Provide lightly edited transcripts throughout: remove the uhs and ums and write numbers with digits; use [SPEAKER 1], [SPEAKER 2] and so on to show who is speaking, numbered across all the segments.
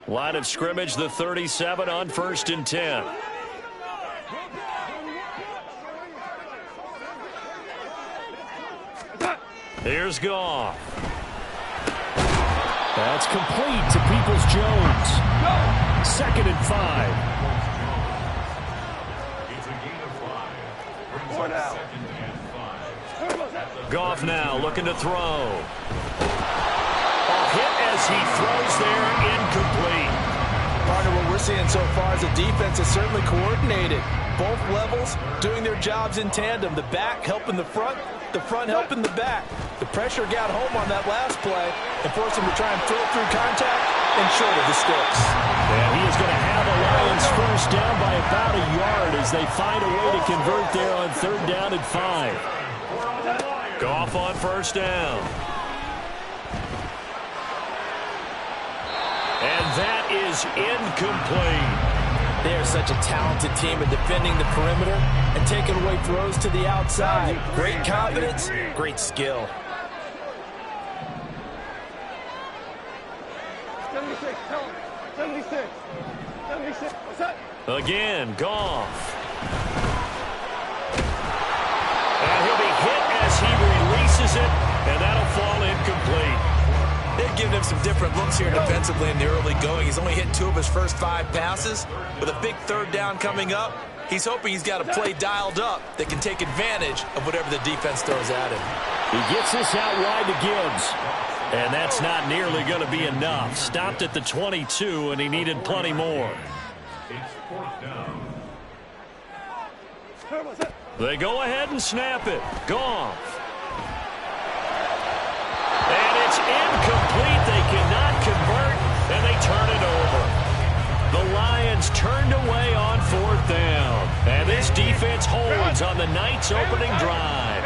[SPEAKER 1] Line of scrimmage, the 37 on 1st and 10. Here's Goff.
[SPEAKER 2] That's complete to Peoples-Jones. 2nd and 5.
[SPEAKER 1] Goff now looking to throw. A hit as he throws there, incomplete.
[SPEAKER 3] Partner, what we're seeing so far is the defense is certainly coordinated. Both levels doing their jobs in tandem. The back helping the front helping the back. The pressure got home on that last play and forced him to try and throw through contact and short of the sticks.
[SPEAKER 1] And he is going to have the Lions first down by about a yard as they find a way to convert there on 3rd down and 5. Goff on 1st down. And that is incomplete.
[SPEAKER 3] They are such a talented team at defending the perimeter and taking away throws to the outside. Great confidence, great skill.
[SPEAKER 4] 76. What's that?
[SPEAKER 1] Again, Goff. And he'll be hit as he releases it, and that'll fall incomplete.
[SPEAKER 3] They've given him some different looks here defensively in the early going. He's only hit 2 of his first 5 passes. With a big 3rd down coming up, he's hoping he's got a play dialed up that can take advantage of whatever the defense throws at him.
[SPEAKER 1] He gets this out wide to Gibbs. And that's not nearly going to be enough. Stopped at the 22, and he needed plenty more. They go ahead and snap it. Goff. And it's incomplete. They cannot convert, and they turn it over. The Lions turned away on 4th down. And this defense holds on the night's opening drive.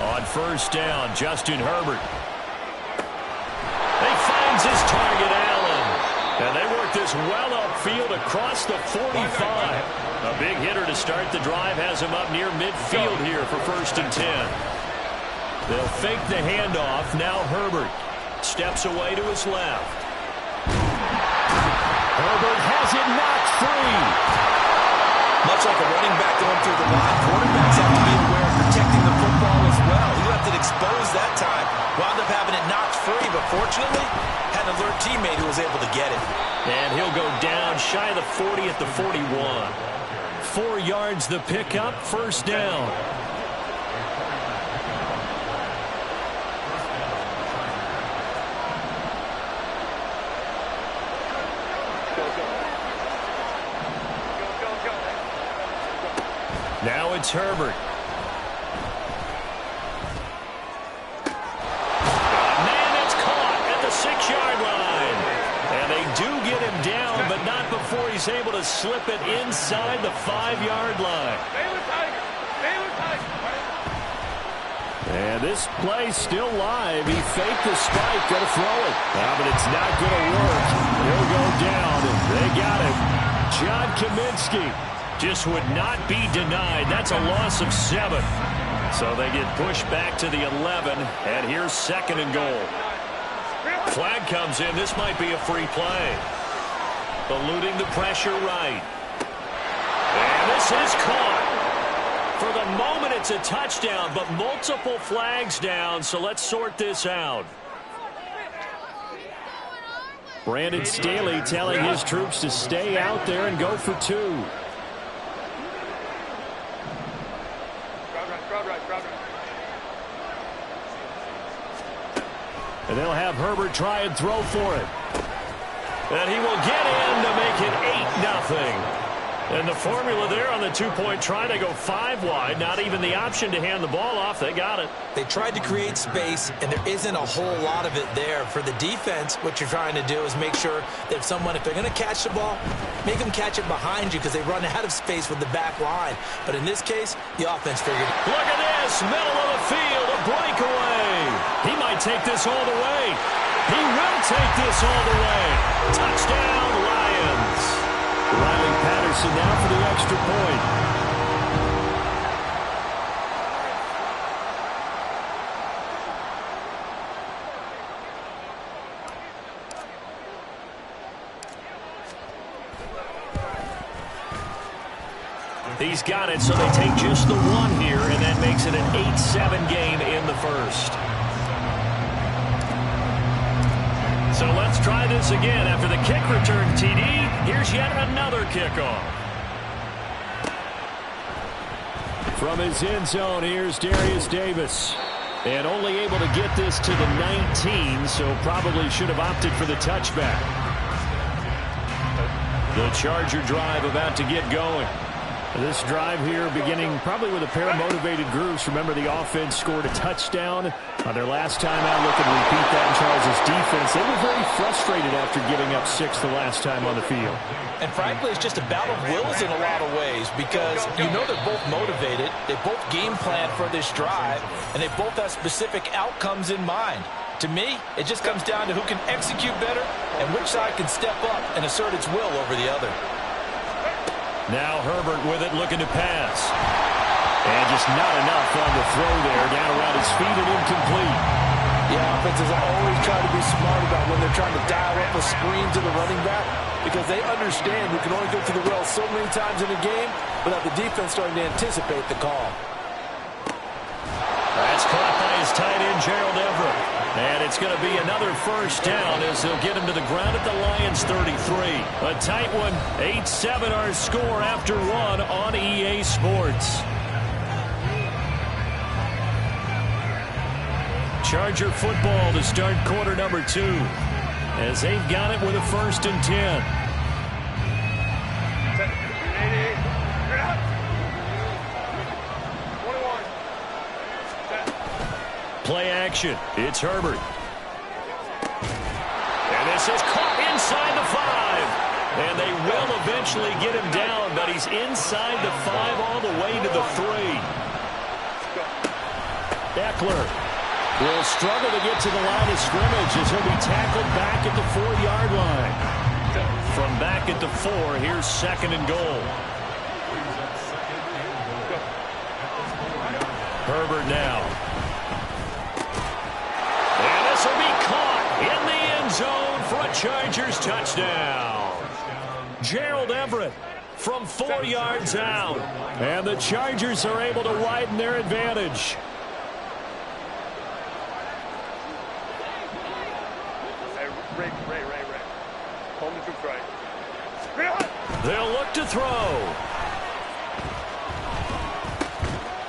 [SPEAKER 1] On 1st down, Justin Herbert. He finds his target, Allen. And they work this well upfield across the 45. A big hitter to start the drive has him up near midfield here for 1st and 10. They'll fake the handoff. Now Herbert steps away to his left. Herbert has it knocked free.
[SPEAKER 3] Much like a running back going through the line, quarterbacks have to be aware of protecting the football as well. He left it exposed that time. Wound up having it knocked free, but fortunately, had an alert teammate who was able to get it.
[SPEAKER 1] And he'll go down shy of the 40 at the 41. 4 yards the pickup, 1st down. Now it's Herbert. Man, it's caught at the 6-yard line. And they do get him down, but not before he's able to slip it inside the 5-yard line. And this play's still live. He faked the spike, going to throw it. But it's not going to work. He'll go down, and they got him. John Kaminsky just would not be denied. That's a loss of 7. So they get pushed back to the 11, and here's 2nd and goal. Flag comes in. This might be a free play. Eluding the pressure right. And this is caught. For the moment, it's a touchdown, but multiple flags down, so let's sort this out. Brandon Staley telling his troops to stay out there and go for 2. And they'll have Herbert try and throw for it. And he will get in to make it 8-0. And the formula there on the 2-point try to go 5 wide. Not even the option to hand the ball off. They got it.
[SPEAKER 3] They tried to create space, and there isn't a whole lot of it there. For the defense, what you're trying to do is make sure that if they're going to catch the ball, make them catch it behind you because they run out of space with the back line. But in this case, the offense figured.
[SPEAKER 1] Look at this. Middle of the field. A breakaway. He might take this all the way. He will take this all the way. Touchdown, Lions. Riley Patterson now for the extra point.
[SPEAKER 2] He's got it, so they take just the one here, and that makes it an 8-7 game in the first. So let's try this again. After the kick return TD, here's yet another kickoff.
[SPEAKER 1] From his end zone, here's Darius Davis. And only able to get this to the 19, so probably should have opted for the touchback. The Charger drive about to get going. This drive here beginning probably with a pair of motivated groups. Remember, the offense scored a touchdown on their last time out. Looking to repeat that in Charles' defense. They were very frustrated after giving up 6 the last time on the field.
[SPEAKER 3] And frankly, it's just a battle of wills in a lot of ways, because you know they're both motivated, they both game plan for this drive, and they both have specific outcomes in mind. To me, it just comes down to who can execute better and which side can step up and assert its will over the other.
[SPEAKER 2] Now Herbert with it, looking to pass. And just not enough on the throw there, down around his feet and incomplete.
[SPEAKER 3] Yeah, offenses always try to be smart about when they're trying to dial up a screen to the running back, because they understand you can only go to the well so many times in a game without the defense starting to anticipate the call.
[SPEAKER 2] That's caught by his tight end, Gerald Everett. And it's going to be another first down as they'll get him to the ground at the Lions' 33. A tight one, 8-7 our score after one on EA Sports. Charger football to start quarter number 2, as they've got it with a 1st and 10. Play action. It's Herbert. And this is caught inside the 5. And they will eventually get him down, but he's inside the 5 all the way to the 3. Eckler will struggle to get to the line of scrimmage as he'll be tackled back at the 4-yard line. From back at the 4, here's 2nd and goal. Herbert now. This will be caught in the end zone for a Chargers touchdown. Gerald Everett from 4 yards out. And the Chargers are able to widen their advantage.
[SPEAKER 4] Ray. Home to troops right.
[SPEAKER 2] They'll look to throw.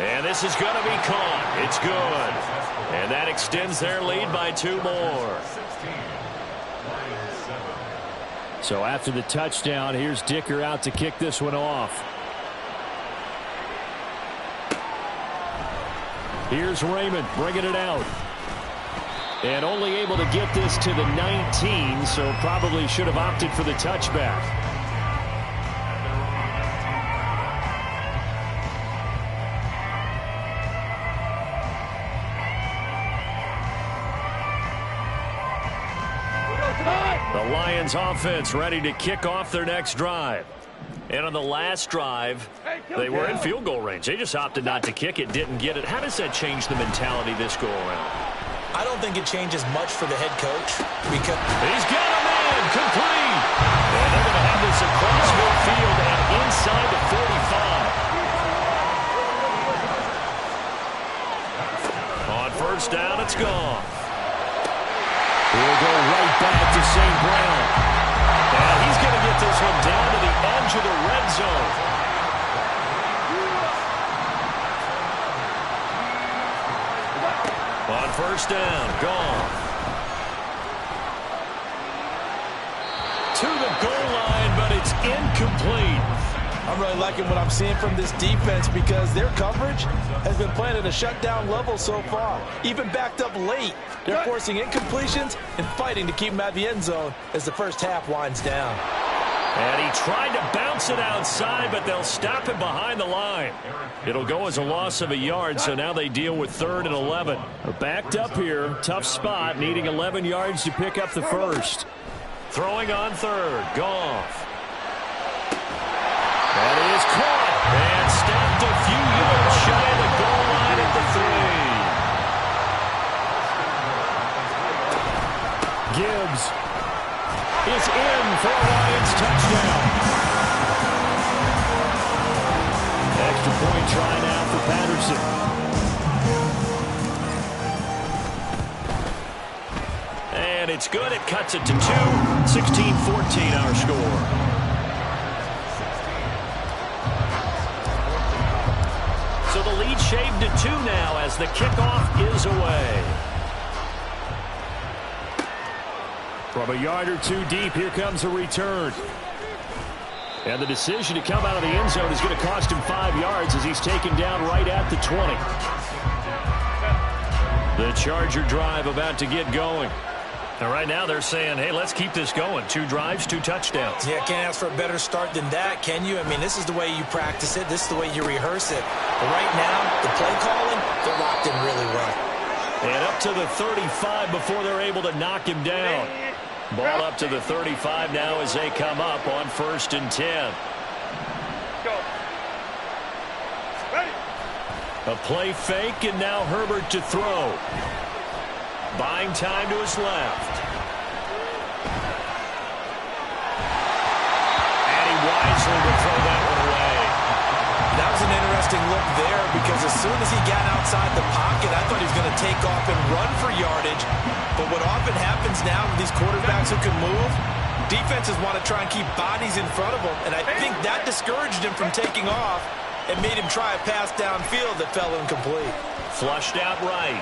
[SPEAKER 2] And this is going to be caught. It's good. And that extends their lead by 2 more.
[SPEAKER 1] So after the touchdown, here's Dicker out to kick this one off. Here's Raymond bringing it out. And only able to get this to the 19, so probably should have opted for the touchback. The Lions offense ready to kick off their next drive. And on the last drive, they were in field goal range. They just opted not to kick it, didn't get it. How does that change the mentality this go around?
[SPEAKER 3] I don't think it changes much for the head coach, because
[SPEAKER 2] he's got a man complete. And they're going to have this across midfield and inside the 45. On 1st down, it's gone.
[SPEAKER 1] He'll go right back to St. Brown.
[SPEAKER 2] And he's going to get this one down to the edge of the red zone. On 1st down, gone. To the goal line, but it's incomplete.
[SPEAKER 3] I'm really liking what I'm seeing from this defense, because their coverage has been playing at a shutdown level so far. Even backed up late, they're forcing incompletions and fighting to keep them at the end zone as the first half winds down.
[SPEAKER 2] And he tried to bounce it outside, but they'll stop him behind the line. It'll go as a loss of a yard, so now they deal with 3rd and 11. Backed up here, tough spot, needing 11 yards to pick up the first. Throwing on 3rd, Goff. That is caught and stopped a few yards shy of the goal line at the 3.
[SPEAKER 1] Gibbs is in for a Lions touchdown.
[SPEAKER 2] extra point try now for Patterson. And it's good. It cuts it to 2. 16-14 our score. So the lead shaved to 2 now as the kickoff is away.
[SPEAKER 1] From a yard or two deep, here comes a return. And the decision to come out of the end zone is going to cost him 5 yards as he's taken down right at the 20.
[SPEAKER 2] The Charger drive about to get going. And right now they're saying, hey, let's keep this going. 2 drives, 2 touchdowns.
[SPEAKER 3] Yeah, can't ask for a better start than that, can you? I mean, this is the way you practice it. This is the way you rehearse it. But right now, the play calling, they're locked in really well.
[SPEAKER 2] And up to the 35 before they're able to knock him down. Ball up to the 35 now as they come up on 1st and 10.
[SPEAKER 4] Go. Ready.
[SPEAKER 2] A play fake, and now Herbert to throw. Buying time to his left. And he wisely would throw that one away.
[SPEAKER 3] That was an interesting look there because as soon as he got outside the pocket, I thought he was going to take off and run for yardage. But what often happens now with these quarterbacks who can move, defenses want to try and keep bodies in front of them. And I think that discouraged him from taking off and made him try a pass downfield that fell incomplete.
[SPEAKER 2] Flushed out right.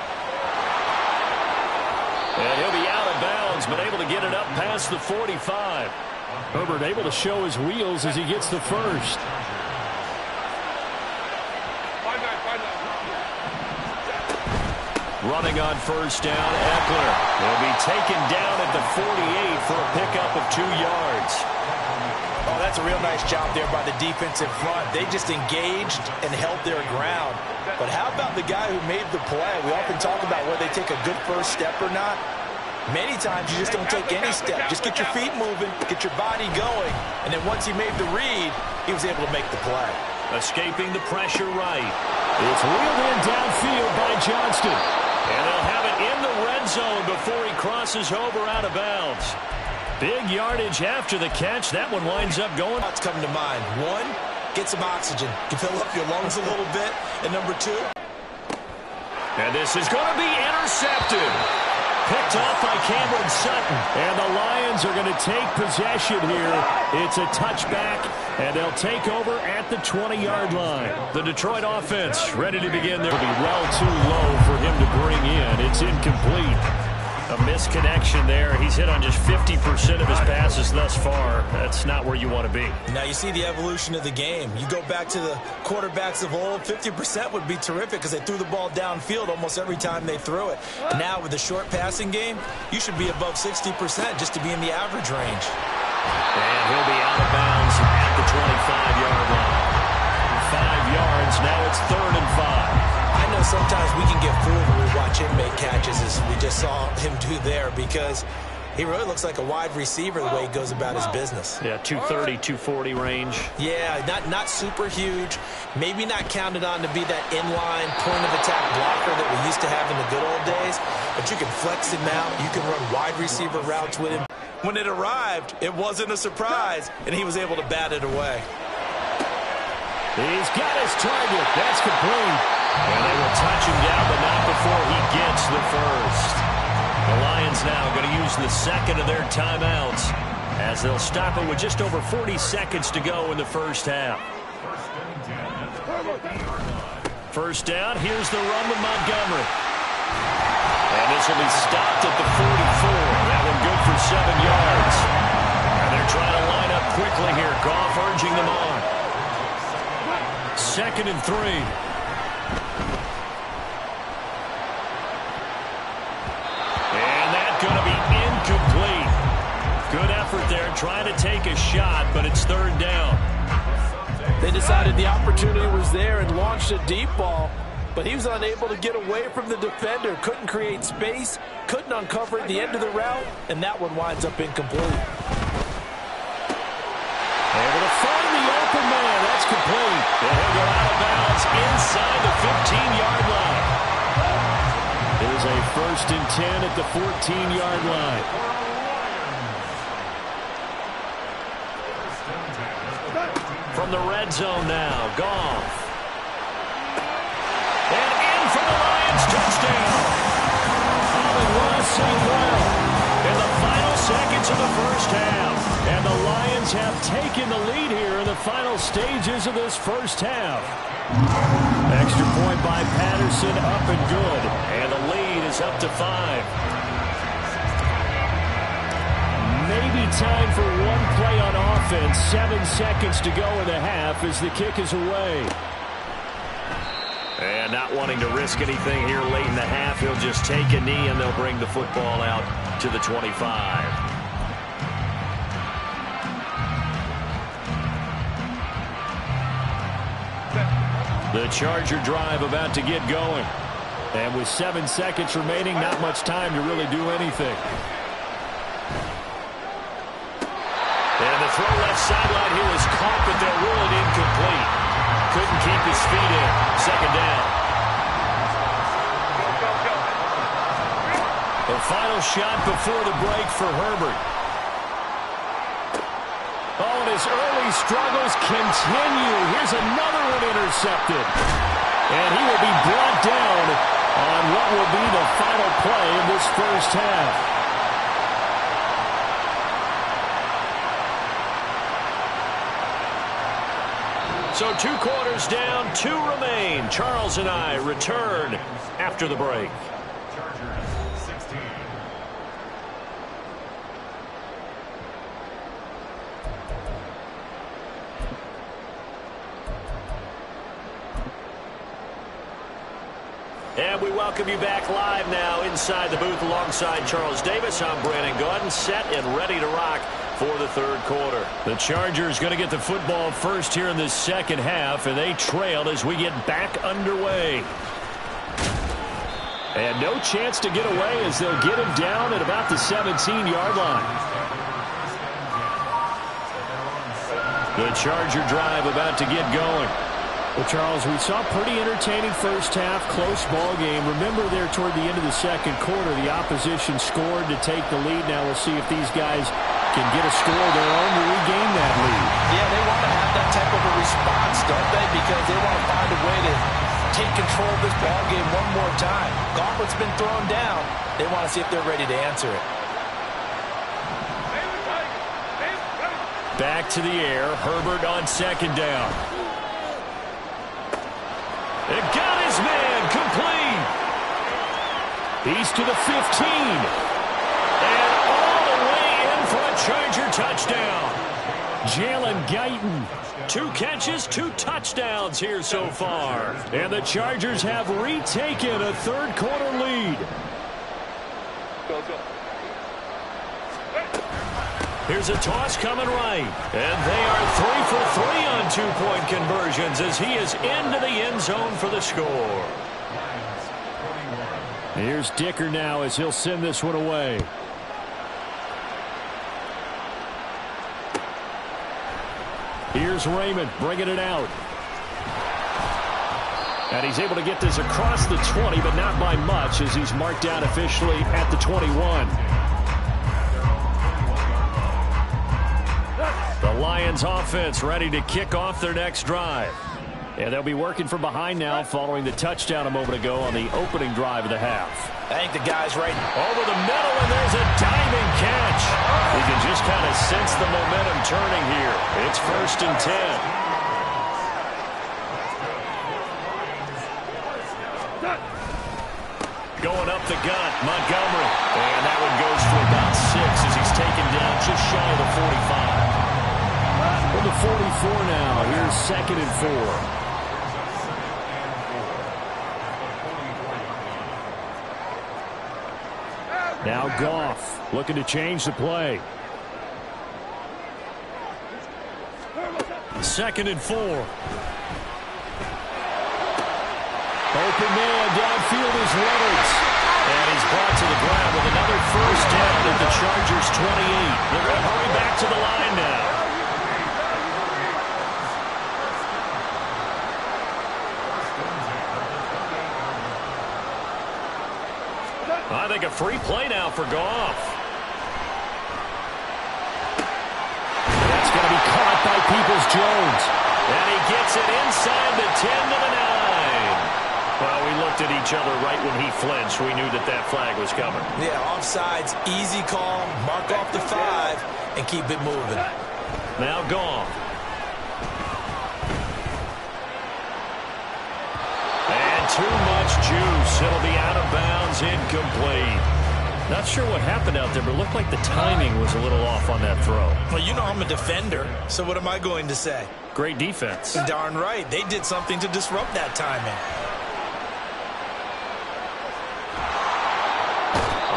[SPEAKER 2] And he'll be out of bounds, but able to get it up past the 45.
[SPEAKER 1] Herbert able to show his wheels as he gets the first.
[SPEAKER 2] Running on 1st down, Eckler will be taken down at the 48 for a pickup of 2 yards.
[SPEAKER 3] Oh, that's a real nice job there by the defensive front. They just engaged and held their ground. But how about the guy who made the play? We often talk about whether they take a good first step or not. Many times you just don't take any step. Just get your feet moving, get your body going, and then once he made the read, he was able to make the play.
[SPEAKER 2] Escaping the pressure right.
[SPEAKER 1] It's wheeled in downfield by Johnston.
[SPEAKER 2] And they'll have it in the red zone before he crosses over out of bounds. Big yardage after the catch. That one winds up going.
[SPEAKER 3] Thoughts come to mind. 1, get some oxygen. You fill up your lungs a little bit. And number 2.
[SPEAKER 2] And this is going to be intercepted. Picked off by Cameron Sutton.
[SPEAKER 1] And the Lions are going to take possession here. It's a touchback, and they'll take over at the 20-yard line.
[SPEAKER 2] The Detroit offense ready to begin. There
[SPEAKER 1] It'll be well too low for him to bring in. It's incomplete.
[SPEAKER 2] A misconnection there. He's hit on just 50% of his passes thus far. That's not where you want to be.
[SPEAKER 3] Now you see the evolution of the game. You go back to the quarterbacks of old, 50% would be terrific because they threw the ball downfield almost every time they threw it. Now with the short passing game, you should be above 60% just to be in the average range.
[SPEAKER 2] And he'll be out of bounds at the 25-yard line. 5 yards. Now it's 3rd and 5.
[SPEAKER 3] I know sometimes we can get fooled when we watch him make catches as we just saw him do there because he really looks like a wide receiver the way he goes about his business.
[SPEAKER 2] Yeah, 230, 240 range.
[SPEAKER 3] Yeah, not super huge. Maybe not counted on to be that inline point-of-attack blocker that we used to have in the good old days, but you can flex him out. You can run wide receiver routes with him. When it arrived, it wasn't a surprise, and he was able to bat it away.
[SPEAKER 1] He's got his target. That's complete.
[SPEAKER 2] And they will touch him down, but not before he gets the first. The Lions now going to use the second of their timeouts as they'll stop it with just over 40 seconds to go in the first half. 1st down, here's the run with Montgomery. And this will be stopped at the 44. That one good for 7 yards. And they're trying to line up quickly here. Goff urging them on. 2nd and 3. Going to be incomplete. Good effort there trying to take a shot, but it's 3rd down.
[SPEAKER 3] They decided the opportunity was there and launched a deep ball, but he was unable to get away from the defender, couldn't create space, couldn't uncover at the end of the route, and that one winds up incomplete.
[SPEAKER 1] Able to find the open man. That's complete.
[SPEAKER 2] And he'll go out of bounds inside the 15-yard line.
[SPEAKER 1] It is a 1st and 10 at the 14-yard line.
[SPEAKER 2] From the red zone now, Goff. Chargers have taken the lead here in the final stages of this first half. Extra point by Patterson, up and good. And the lead is up to 5. Maybe time for one play on offense. 7 seconds to go in the half as the kick is away.
[SPEAKER 1] And not wanting to risk anything here late in the half, he'll just take a knee and they'll bring the football out to the 25.
[SPEAKER 2] The Charger drive about to get going. And with 7 seconds remaining, not much time to really do anything.
[SPEAKER 1] And the throw left sideline here is caught, but they'll rule it incomplete. Couldn't keep his feet in. Second down.
[SPEAKER 2] The final shot before the break for Herbert. Oh, and his early struggles continue. Here's another one intercepted. And he will be brought down on what will be the final play in this first half.
[SPEAKER 1] So 2 quarters down, 2 remain. Charles and I return after the break. And we welcome you back live now inside the booth alongside Charles Davis. I'm Brandon Gaudin, set and ready to rock for the third quarter.
[SPEAKER 2] The Chargers going to get the football first here in this second half, and they trail as we get back underway. And no chance to get away as they'll get him down at about the 17-yard line. The Charger drive about to get going. Well, Charles, we saw a pretty entertaining first half, close ball game. Remember there toward the end of the second quarter, the opposition scored to take the lead. Now we'll see if these guys can get a score of their own to regain that lead.
[SPEAKER 3] Yeah, they want to have that type of a response, don't they? Because they want to find a way to take control of this ball game one more time. Gauntlet's been thrown down. They want to see if they're ready to answer it.
[SPEAKER 2] Back to the air. Herbert on second down. It got his man complete. He's to the 15. And all the way in for a Charger touchdown. Jalen Guyton. 2 catches, 2 touchdowns here so far. And the Chargers have retaken a third quarter lead.
[SPEAKER 4] Go.
[SPEAKER 2] Here's a toss coming right. And they are 3 for 3 on 2-point conversions as he is into the end zone for the score. Here's Dicker now as he'll send this one away. Here's Raymond bringing it out. And he's able to get this across the 20, but not by much as he's marked out officially at the 21. The Lions offense ready to kick off their next drive. And they'll be working from behind now following the touchdown a moment ago on the opening drive of the half.
[SPEAKER 3] I think the guy's right
[SPEAKER 2] over the middle, and there's a diving catch. You can just kind of sense the momentum turning here. It's 1st and 10. Going up the gut, Montgomery. And that one goes for about 6 as he's taken down just shy of the 45. From the 44 now, here's 2nd and 4. Now Goff looking to change the play. 2nd and 4. Open man downfield is Reynolds. And he's brought to the ground with another first down at the Chargers 28. They're going to hurry back to the line now. I think a free play now for Goff. That's going to be caught by Peoples-Jones. And he gets it inside the 10 to the 9. Well, we looked at each other right when he flinched. We knew that that flag was coming.
[SPEAKER 3] Yeah, offsides, easy call, mark off the 5, and keep it moving.
[SPEAKER 2] Now gone. And too much juice. It'll be out of bounds, incomplete. Not sure what happened out there, but it looked like the timing was a little off on that throw.
[SPEAKER 3] Well, you know I'm a defender, so what am I going to say?
[SPEAKER 2] Great defense.
[SPEAKER 3] Darn right. They did something to disrupt that timing.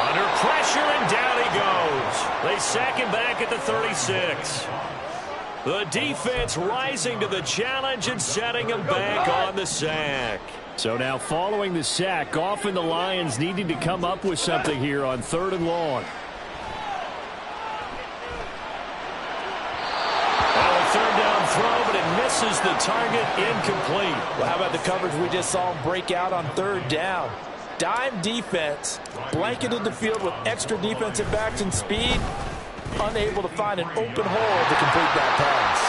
[SPEAKER 2] Under pressure, and down he goes. They sack him back at the 36. The defense rising to the challenge and setting him back on the sack.
[SPEAKER 1] So now following the sack, often the Lions needing to come up with something here on 3rd and long.
[SPEAKER 2] Well, a 3rd down throw, but it misses the target, incomplete.
[SPEAKER 3] Well, how about the coverage we just saw him break out on 3rd down? Dime defense, blanketed the field with extra defensive backs and speed, unable to find an open hole to complete that pass.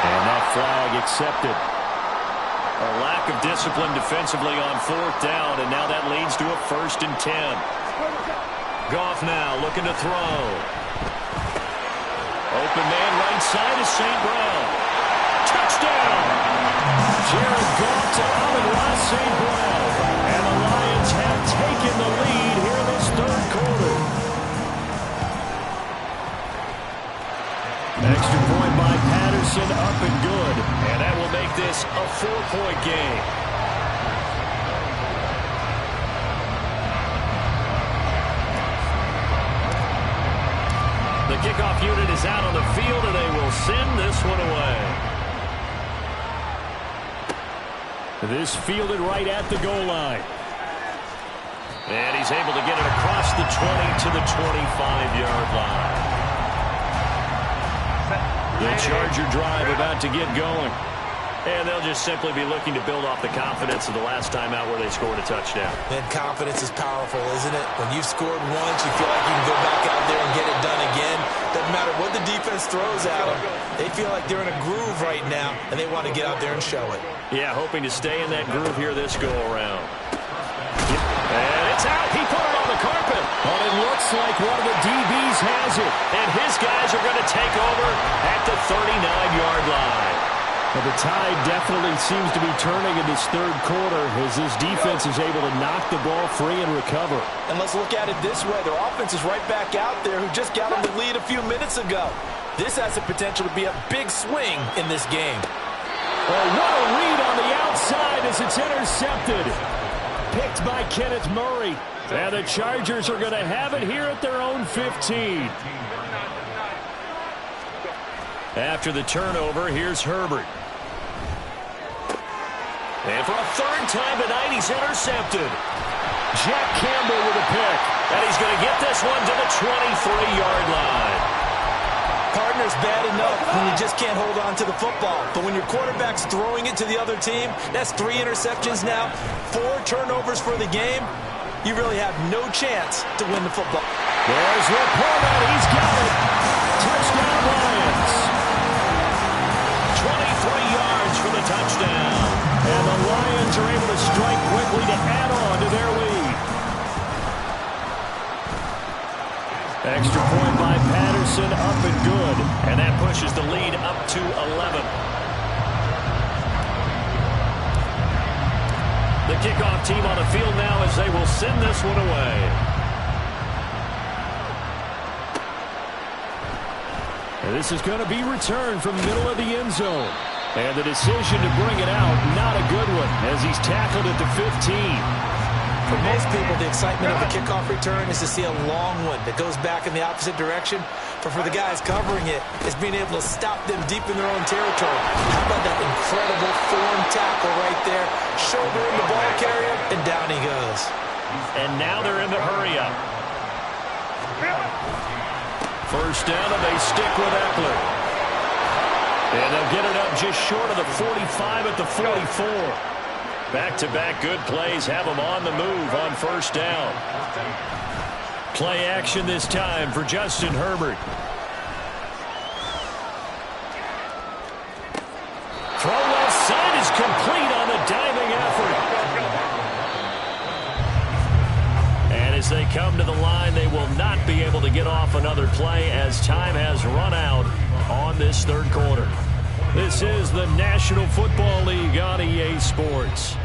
[SPEAKER 1] And that flag accepted.
[SPEAKER 2] A lack of discipline defensively on 4th down, and now that leads to a 1st and 10. Goff now looking to throw. Open man right side is St. Brown. Touchdown!
[SPEAKER 1] Jared Goff to Amon-Ra St. Brown. And the Lions have taken the lead here in this 3rd quarter. Extra point by Patterson, up and good.
[SPEAKER 2] And that will make this a 4-point game. The kickoff unit is out on the field, and they will send this one away.
[SPEAKER 1] This fielded right at the goal line.
[SPEAKER 2] And he's able to get it across the 20 to the 25-yard line. The Charger drive about to get going. And they'll just simply be looking to build off the confidence of the last time out where they scored a touchdown.
[SPEAKER 3] And confidence is powerful, isn't it? When you've scored once, you feel like you can go back out there and get it done again. Doesn't matter what the defense throws at them. They feel like they're in a groove right now, and they want to get out there and show it.
[SPEAKER 2] Yeah, hoping to stay in that groove here this go-around. And it's out. He put it on the carpet.
[SPEAKER 1] But it looks like one of the DBs has it.
[SPEAKER 2] And his guys are going to take over at the 39-yard line.
[SPEAKER 1] Well, the tide definitely seems to be turning in this 3rd quarter as this defense is able to knock the ball free and recover.
[SPEAKER 3] And let's look at it this way. Their offense is right back out there who just got them the lead a few minutes ago. This has the potential to be a big swing in this game.
[SPEAKER 1] Well, what a read on the outside as it's intercepted. Picked by Kenneth Murray. And the Chargers are going to have it here at their own 15.
[SPEAKER 2] After the turnover, here's Herbert. And for a 3rd time tonight, he's intercepted.
[SPEAKER 1] Jack Campbell with a pick.
[SPEAKER 2] And he's going to get this one to the 23-yard line.
[SPEAKER 3] Partner's bad enough when you just can't hold on to the football. But when your quarterback's throwing it to the other team, that's 3 interceptions now, 4 turnovers for the game. You really have no chance to win the football.
[SPEAKER 1] There's Laporta. He's got it. Touchdown Lions.
[SPEAKER 2] 23 yards for the touchdown.
[SPEAKER 1] And the Lions are able to strike quickly to add on to their lead. Extra point by Patterson, up and good.
[SPEAKER 2] And that pushes the lead up to 11. The kickoff team on the field now as they will send this one away.
[SPEAKER 1] And this is going to be returned from the middle of the end zone. And the decision to bring it out, not a good one, as he's tackled at the 15.
[SPEAKER 3] For most people, the excitement of the kickoff return is to see a long one that goes back in the opposite direction. But for the guys covering it, it's being able to stop them deep in their own territory. How about that incredible form tackle right there? Shouldering the ball carrier, and down he goes.
[SPEAKER 2] And now they're in the hurry-up. First down, and they stick with Eckler. And they'll get it up just short of the 45 at the 44. Back-to-back good plays have them on the move on first down. Play action this time for Justin Herbert. Throw left side is complete on the diving effort. And As they come to the line, they will not be able to get off another play as time has run out on this third quarter. This is the National Football League on EA Sports.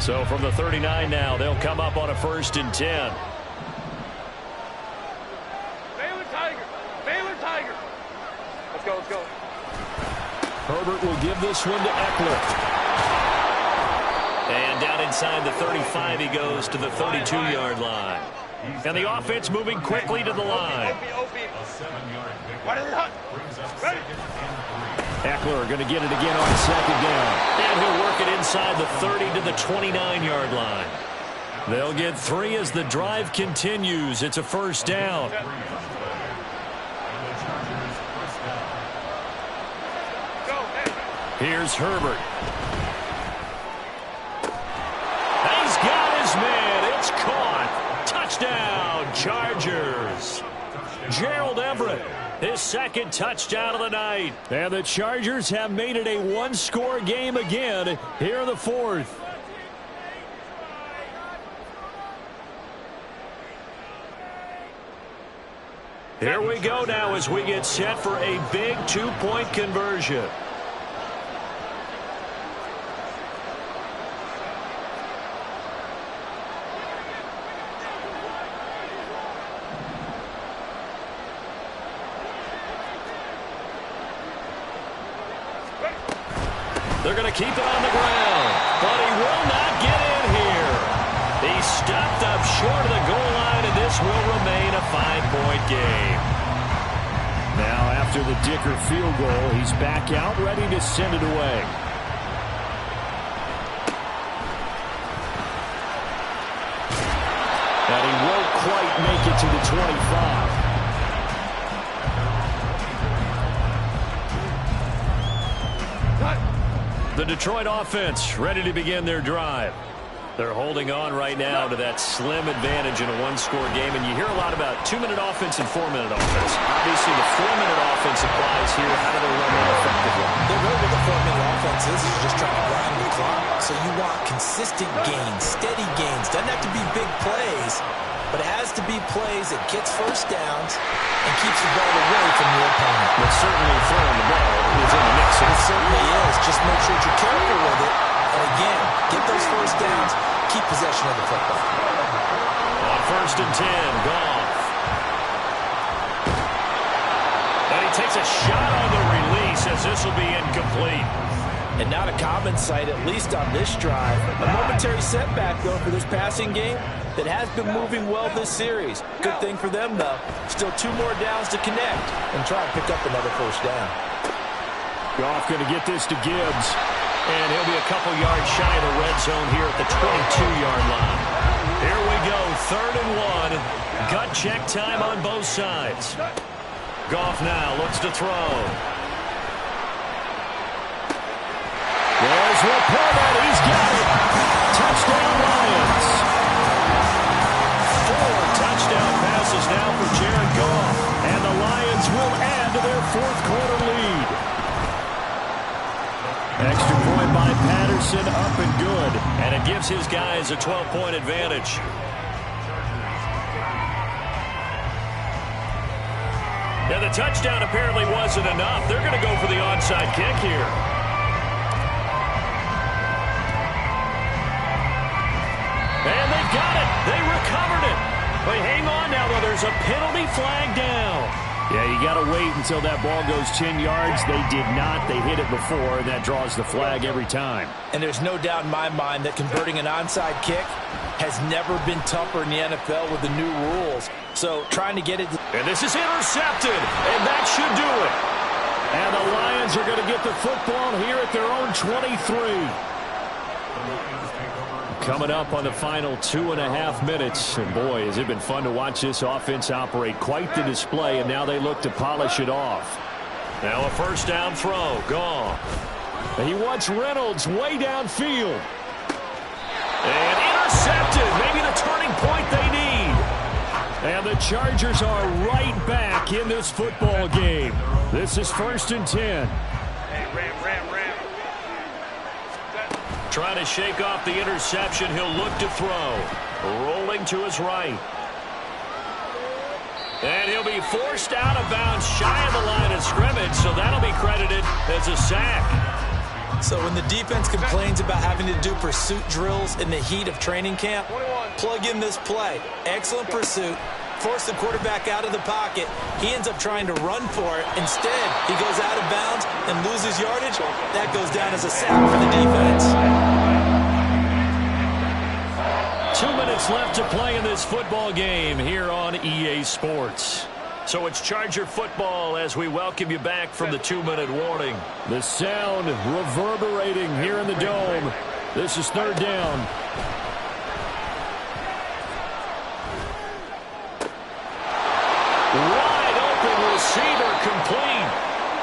[SPEAKER 2] So from the 39 now, they'll come up on a 1st and 10.
[SPEAKER 4] Baylor Tiger. Let's go, let's go.
[SPEAKER 2] Herbert will give this one to Eckler. And down inside the 35, he goes to the 32-yard line. And the offense moving quickly to the line. Eckler going to get it again on 2nd down. And he'll work it inside the 30 to the 29-yard line. They'll get 3 as the drive continues. It's a 1st down. Here's Herbert. He's got his man. It's caught. Touchdown, Chargers. Gerald Everett, his 2nd touchdown of the night. And the Chargers have made it a 1-score game again here in the 4th. Here we go now as we get set for a big 2-point conversion. They're going to keep it on the ground, but he will not get in here. He's stopped up short of the goal line, and this will remain a 5-point game.
[SPEAKER 1] Now, after the Dicker field goal, he's back out, ready to send it away. And he won't quite make it to the 25.
[SPEAKER 2] The Detroit offense ready to begin their drive. They're holding on right now to that slim advantage in a 1-score game, and you hear a lot about 2-minute offense and 4-minute offense. Obviously, the 4-minute offense applies here. How do they run that effectively?
[SPEAKER 5] The way with the 4-minute offense is just trying to grind the clock. So you want consistent gains, steady gains. Doesn't have to be big plays, but it has to be plays that gets 1st downs and keeps the ball away from your opponent.
[SPEAKER 2] But certainly throwing the ball is in the mix.
[SPEAKER 5] It certainly is. Just make sure that you're careful with it. And again, get those 1st downs, keep possession of the football.
[SPEAKER 2] On 1st and 10, Goff. And he takes a shot on the release as this will be incomplete.
[SPEAKER 3] And not a common sight, at least on this drive. A momentary setback, though, for this passing game that has been moving well this series. Good thing for them, though. Still 2 more downs to connect and try and pick up another 1st down.
[SPEAKER 1] Goff going to get this to Gibbs.
[SPEAKER 2] And he'll be a couple yards shy of the red zone here at the 22-yard line. Here we go, 3rd and 1. Gut check time on both sides. Goff now looks to throw.
[SPEAKER 1] There's Laporta. He's got it. Touchdown, Lions.
[SPEAKER 2] 4 touchdown passes now for Jared Goff.
[SPEAKER 1] And the Lions will add to their 4th quarter lead. Extra point by Patterson, up and good.
[SPEAKER 2] And it gives his guys a 12-point advantage. Yeah, the touchdown apparently wasn't enough. They're going to go for the onside kick here. And they've got it. They recovered it. But hang on now, though. There's a penalty flag down.
[SPEAKER 1] Yeah, you got to wait until that ball goes 10 yards. They did not. They hit it before, and that draws the flag every time.
[SPEAKER 3] And there's no doubt in my mind that converting an onside kick has never been tougher in the NFL with the new rules. So trying to get it.
[SPEAKER 2] And this is intercepted, and that should do it.
[SPEAKER 1] And the Lions are going to get the football here at their own 23. Coming up on the final 2.5 minutes. And boy, has it been fun to watch this offense operate. Quite the display, and now they look to polish it off.
[SPEAKER 2] Now a 1st down throw. Gone.
[SPEAKER 1] And he wants Reynolds way downfield.
[SPEAKER 2] And intercepted. Maybe the turning point they need.
[SPEAKER 1] And the Chargers are right back in this football game. This is 1st and 10.
[SPEAKER 4] Hey, Ram.
[SPEAKER 2] Trying to shake off the interception. He'll look to throw. Rolling to his right. And he'll be forced out of bounds shy of the line of scrimmage, so that'll be credited as a sack.
[SPEAKER 5] So when the defense complains about having to do pursuit drills in the heat of training camp, plug in this play. Excellent pursuit. Force the quarterback out of the pocket. He ends up trying to run for it. Instead, he goes out of bounds and loses yardage. That goes down as a sack for the defense.
[SPEAKER 2] 2 minutes left to play in this football game here on EA Sports. So it's Charger football as we welcome you back from the 2-minute warning.
[SPEAKER 1] The sound reverberating here in the dome. This is third down.
[SPEAKER 2] Wide open receiver complete.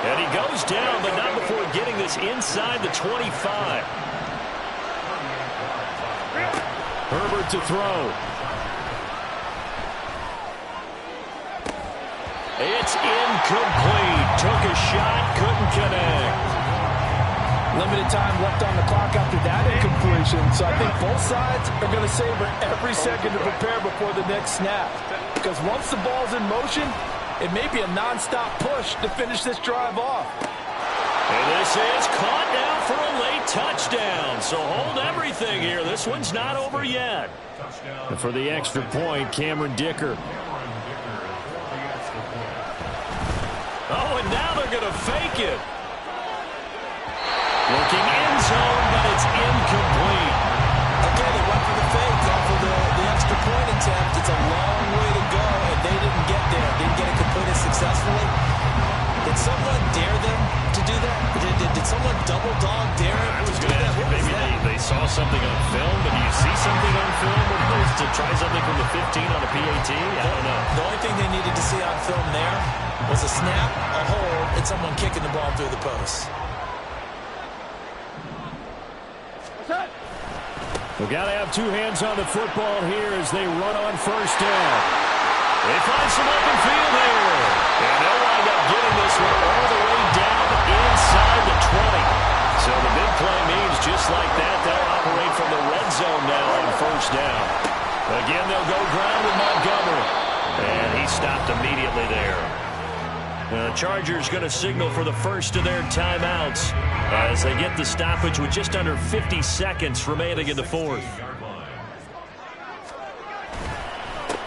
[SPEAKER 2] And he goes down, but not before getting this inside the 25.
[SPEAKER 1] Herbert to throw.
[SPEAKER 2] It's incomplete. Took a shot, couldn't connect.
[SPEAKER 3] Limited time left on the clock after that incompletion, so I think both sides are going to savor every second to prepare before the next snap. Because once the ball's in motion, it may be a nonstop push to finish this drive off.
[SPEAKER 2] And this is caught now for a late touchdown. So hold everything here. This one's not over yet.
[SPEAKER 1] And for the extra point, Cameron Dicker.
[SPEAKER 2] Oh, and now they're going to fake it. Looking end zone, but it's incomplete.
[SPEAKER 5] Again, they went for the fake, gone for the extra point attempt. It's a long way to go, and they didn't get there. Didn't get it completed successfully. Did someone dare them to do that? Did someone double dog dare them
[SPEAKER 2] I was
[SPEAKER 5] to do
[SPEAKER 2] going to
[SPEAKER 5] that?
[SPEAKER 2] ask you, maybe they saw something on film, but do you see something on film opposed to try something from the 15 on a PAT? I don't know.
[SPEAKER 5] The only thing they needed to see on film there was a snap, a hold, and someone kicking the ball through the post.
[SPEAKER 1] We've got to have two hands on the football here as they run on first down.
[SPEAKER 2] They find some open field here. And they'll wind up getting this one all the way down inside the 20. So the big play means just like that, they'll operate from the red zone now on first down. Again, they'll go ground with Montgomery. And he stopped immediately there. The Chargers going to signal for the first of their timeouts as they get the stoppage with just under 50 seconds remaining in the fourth.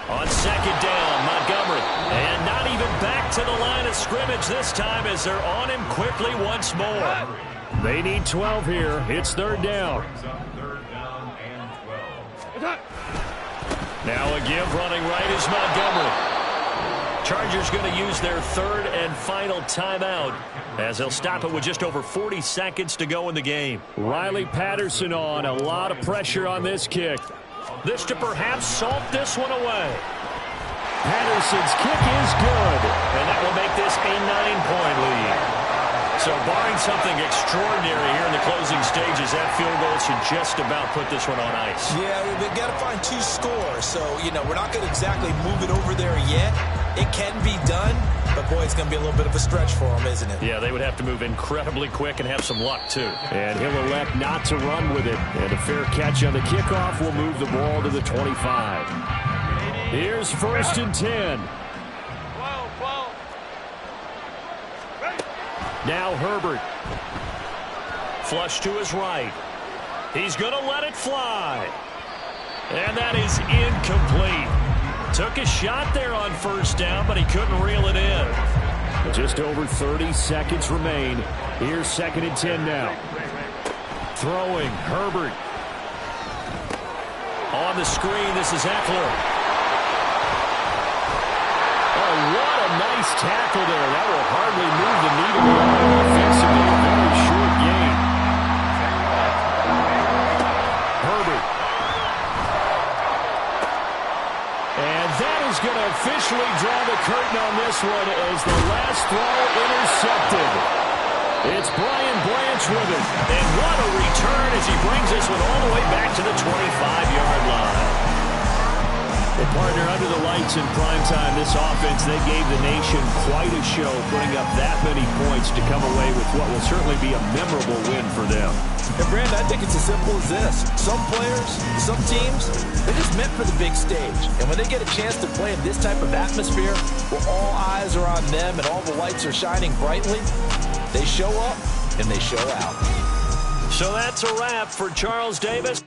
[SPEAKER 2] On second down, Montgomery. And not even back to the line of scrimmage this time as they're on him quickly once more.
[SPEAKER 1] They need 12 here. It's third down.
[SPEAKER 2] Now a give running right is Montgomery. Chargers going to use their third and final timeout as they'll stop it with just over 40 seconds to go in the game.
[SPEAKER 1] Riley Patterson on. A lot of pressure on this kick.
[SPEAKER 2] This to perhaps salt this one away.
[SPEAKER 1] Patterson's kick is good.
[SPEAKER 2] And that will make this a 9-point lead. So barring something extraordinary here in the closing stages, that field goal should just about put this one on ice.
[SPEAKER 5] Yeah, we've got to find two scores. So, we're not going to exactly move it over there yet. It can be done, but, boy, it's going to be a little bit of a stretch for them, isn't it?
[SPEAKER 2] Yeah, they would have to move incredibly quick and have some luck, too.
[SPEAKER 1] And he'll elect not to run with it. And a fair catch on the kickoff will move the ball to the 25. Here's first and 10. Now Herbert.
[SPEAKER 2] Flush to his right. He's going to let it fly. And that is incomplete. Took a shot there on first down, but he couldn't reel it in.
[SPEAKER 1] Just over 30 seconds remain. Here's second and 10 now. Throwing, Herbert.
[SPEAKER 2] On the screen, this is Eckler.
[SPEAKER 1] Oh, what a nice tackle there. That will hardly move the needle offensively. A very short game. Herbert. And that is going to officially draw the curtain on this one as the last throw intercepted. It's Brian Branch with it.
[SPEAKER 2] And what a return as he brings this one all the way back to the 25-yard line.
[SPEAKER 1] It
[SPEAKER 2] Partner, under the lights in primetime, this offense, they gave the nation quite a show, putting up that many points to come away with what will certainly be a memorable win for them.
[SPEAKER 3] And, Brandon, I think it's as simple as this. Some players, some teams, they're just meant for the big stage. And when they get a chance to play in this type of atmosphere, where all eyes are on them and all the lights are shining brightly, they show up and they show out.
[SPEAKER 2] So that's a wrap for Charles Davis.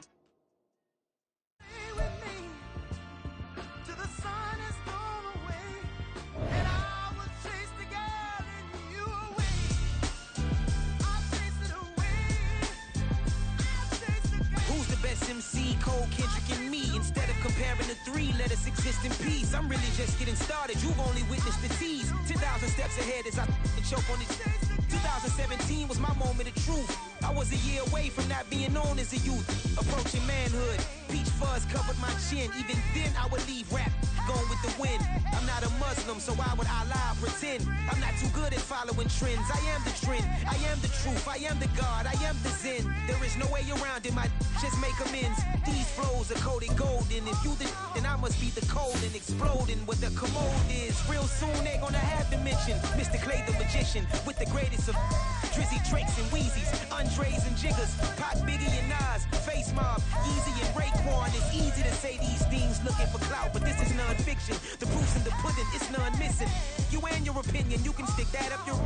[SPEAKER 6] Let us exist in peace. I'm really just getting started. You've only witnessed the tease. 10,000 steps ahead as I choke on it. 2017 was my moment of truth. I was a year away from not being known as a youth. Approaching manhood. Peach fuzz covered my chin. Even then I would leave rap going with the wind. I'm not a Muslim, so why would I lie or pretend? I'm not too good at following trends. I am the trend. I am the truth. I am the God. I am the Zen. There is no way around it. My just make amends. These flows are coated golden. If you the then I must be the cold and exploding what the commode is. Real soon they gonna have to mention Mr. Clay the magician with the greatest of Drizzy, Drakes, and Wheezies, Andres and Jiggers, Pop, Biggie, and Nas, Face Mob, Easy and Raekwon. It's easy to say these things looking for clout, but this is non-fiction. The proof's in the pudding, it's none missing. You and your opinion, you can stick that up your...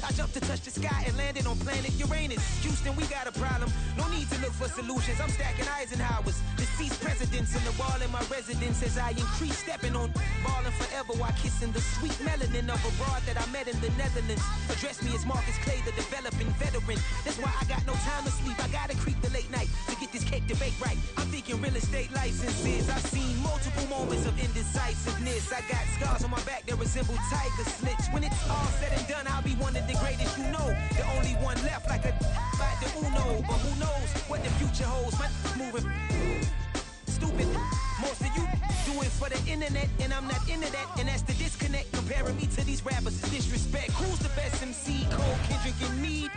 [SPEAKER 6] I jumped to touch the sky and landed on planet Uranus. Houston, we got a problem. No need to look for solutions. I'm stacking Eisenhowers. Deceased presidents in the wall in my residence as I increase stepping on ballin' forever while kissing the sweet melanin of a broad that I met in the Netherlands. Address me as Marcus Clay, the developing veteran. That's why I got no time to sleep. I gotta creep the late night to get this cake to bake right. I'm thinking real estate licenses. I've seen multiple moments of indecisiveness. I got scars on my back that resemble tiger slits. When it's all said and done, I'll be one of the greatest you know. The only one left like a by the Uno. But who knows what the future holds? My moving stupid. Most of you do it for the internet, and I'm not into that. And that's the disconnect. Comparing me to these rappers is disrespect. Who's the best MC? Cole, Kendrick, and me?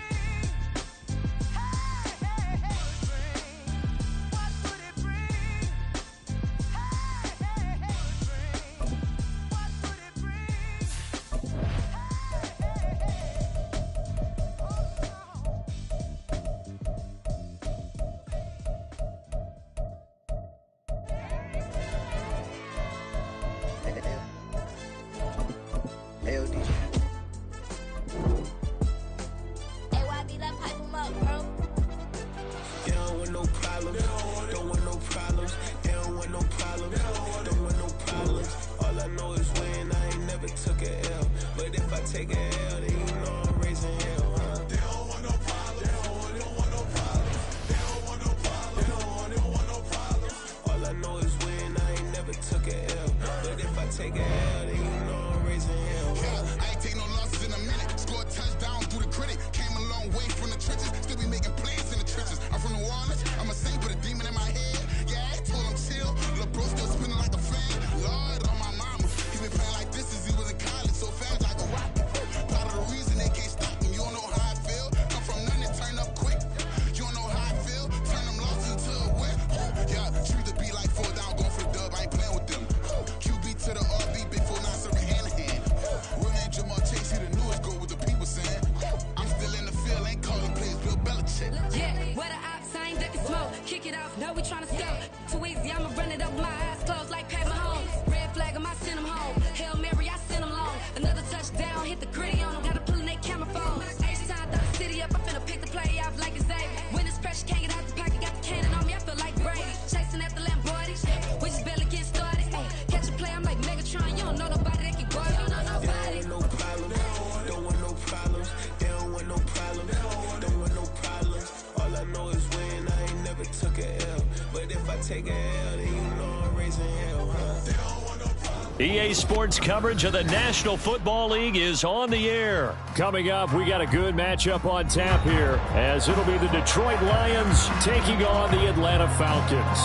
[SPEAKER 2] EA Sports coverage of the National Football League is on the air. Coming up, we got a good matchup on tap here, as it'll be the Detroit Lions taking on the Atlanta Falcons.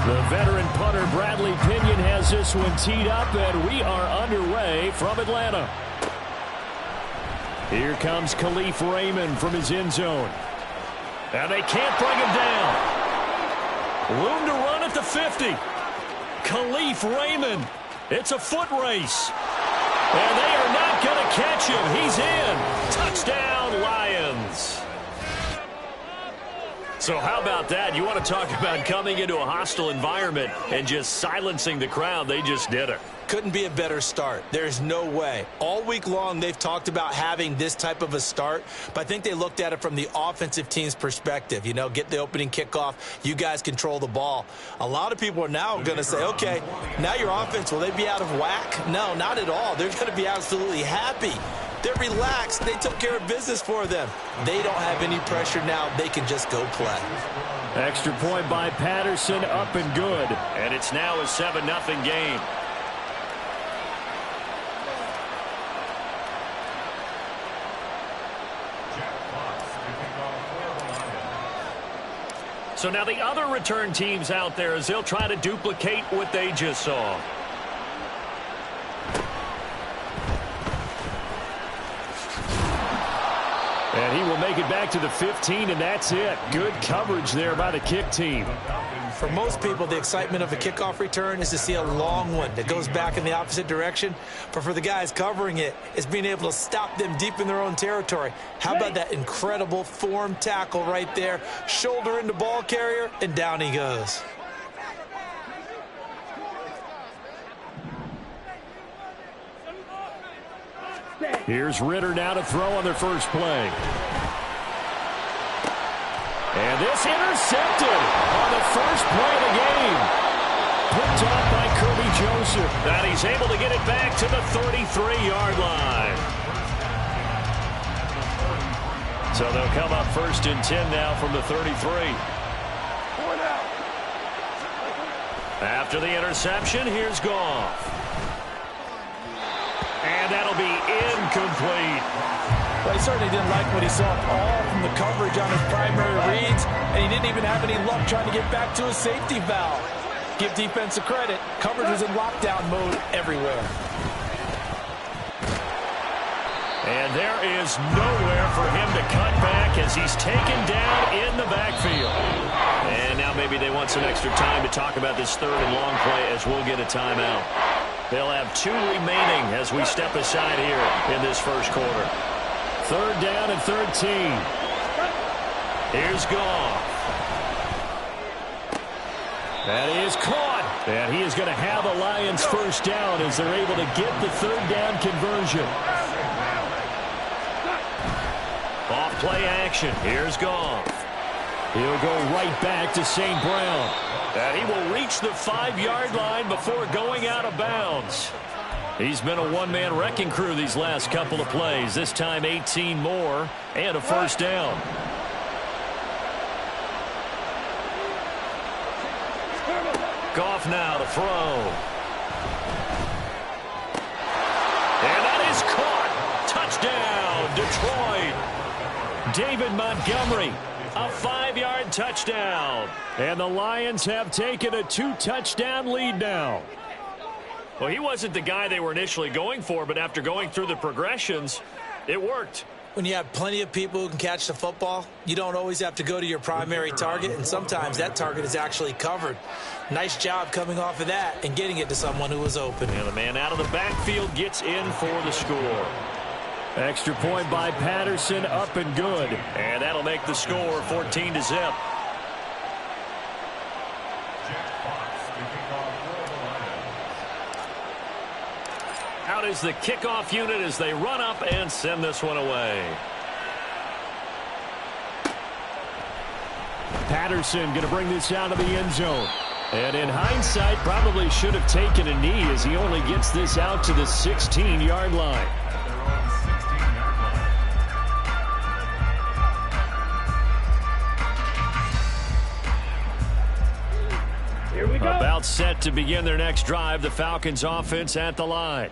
[SPEAKER 2] The veteran punter Bradley Pinion has this this one teed up, and we are underway from Atlanta. Here comes Khalif Raymond from his end zone. And they can't bring him down. Room to run at the 50. Khalif Raymond. It's a foot race. And they are not going to catch him. He's in. Touchdown, Lions. So how about that? You want to talk about coming into a hostile environment and just silencing the crowd. They just did it.
[SPEAKER 5] Couldn't be a better start. There's no way. All week long, they've talked about having this type of a start, but I think they looked at it from the offensive team's perspective. You know, get the opening kickoff. You guys control the ball. A lot of people are now going to say, okay, now your offense, will they be out of whack? No, not at all. They're going to be absolutely happy. They're relaxed. They took care of business for them. They don't have any pressure now. They can just go play.
[SPEAKER 2] Extra point by Patterson, up and good. And it's now a 7-0 game. So now the other return teams out there as they'll try to duplicate what they just saw. And he will make it back to the 15, and that's it. Good coverage there by the kick team.
[SPEAKER 5] For most people, the excitement of a kickoff return is to see a long one that goes back in the opposite direction. But for the guys covering it, it's being able to stop them deep in their own territory. How about that incredible form tackle right there? Shoulder into ball carrier, and down he goes.
[SPEAKER 2] Here's Ritter now to throw on their first play. And this intercepted on the first play of the game. Picked off by Kirby Joseph. And he's able to get it back to the 33-yard line. So they'll come up 1st and 10 now from the 33. After the interception, here's Goff. And that'll be incomplete.
[SPEAKER 3] Well, he certainly didn't like what he saw all from the coverage on his primary reads, and he didn't even have any luck trying to get back to his safety valve. Give defense a credit. Coverage was in lockdown mode everywhere.
[SPEAKER 2] And there is nowhere for him to cut back as he's taken down in the backfield. And now maybe they want some extra time to talk about this 3rd and long play as we'll get a timeout. They'll have 2 remaining as we step aside here in this first quarter. 3rd down and 13. Here's Goff. That is caught. And he is going to have a Lions first down as they're able to get the 3rd down conversion. Off play action. Here's Goff. He'll go right back to St. Brown. And he will reach the 5-yard line before going out of bounds. He's been a one-man wrecking crew these last couple of plays. This time 18 more and a first down. Goff now to throw. And that is caught. Touchdown, Detroit. David Montgomery. A 5-yard touchdown. And the Lions have taken a 2-touchdown lead now. Well, he wasn't the guy they were initially going for, but after going through the progressions, it worked.
[SPEAKER 5] When you have plenty of people who can catch the football, you don't always have to go to your primary target, and sometimes that target is actually covered. Nice job coming off of that and getting it to someone who was open.
[SPEAKER 2] And the man out of the backfield gets in for the score. Extra point by Patterson, up and good. And that'll make the score 14-0. Out is the kickoff unit as they run up and send this one away. Patterson going to bring this out of the end zone. And in hindsight, probably should have taken a knee as he only gets this out to the 16-yard line. About set to begin their next drive. The Falcons offense at the line.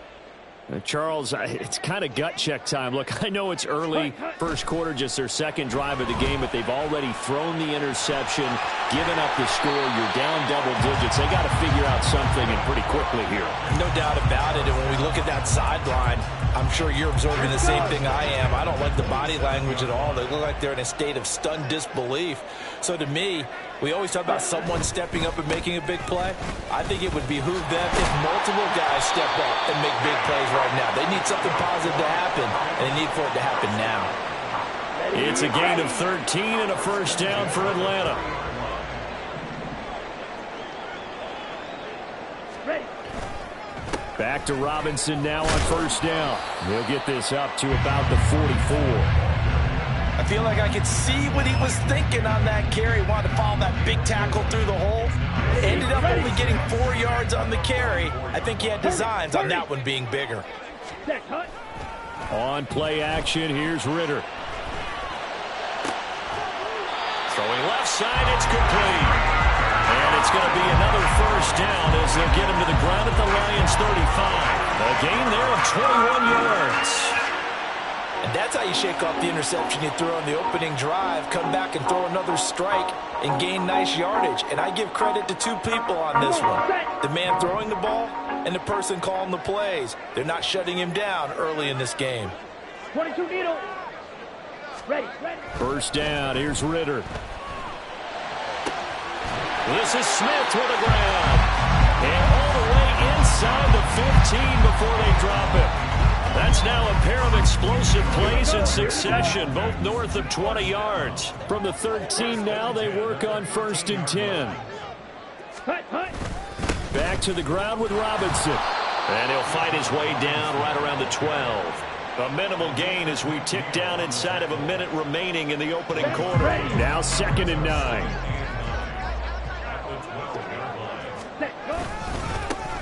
[SPEAKER 2] Charles, it's kind of gut check time. Look, I know it's early, first quarter, just their second drive of the game, but they've already thrown the interception, given up the score. You're down double digits. They got to figure out something, and pretty quickly here.
[SPEAKER 3] No doubt about it. And when we look at that sideline, I'm sure you're observing the same thing I am. I don't like the body language at all. They look like they're in a state of stunned disbelief. So to me, we always talk about someone stepping up and making a big play. I think it would behoove them if multiple guys step up and make big plays right now. They need something positive to happen, and they need for it to happen now.
[SPEAKER 2] It's a gain of 13 and a first down for Atlanta. Back to Robinson now on first down. He'll get this up to about the 44.
[SPEAKER 3] I feel like I could see what he was thinking on that carry. Wanted to follow that big tackle through the hole. Ended up only getting 4 yards on the carry. I think he had designs on that one being bigger.
[SPEAKER 2] On play action, here's Ritter. Throwing left side, it's complete. And it's going to be another first down as they'll get him to the ground at the Lions' 35. A gain there of 21 yards.
[SPEAKER 3] And that's how you shake off the interception you threw on the opening drive, come back and throw another strike and gain nice yardage. And I give credit to two people on this one. The man throwing the ball and the person calling the plays. They're not shutting him down early in this game.
[SPEAKER 4] 22 needle. Ready.
[SPEAKER 2] First down, here's Ritter. This is Smith with the ground. And all the way inside the 15 before they drop it. That's now a pair of explosive plays in succession, both north of 20 yards. From the 13 now, they work on first and 10. Back to the ground with Robinson. And he'll fight his way down right around the 12. A minimal gain as we tick down inside of a minute remaining in the opening quarter. Now second and 9.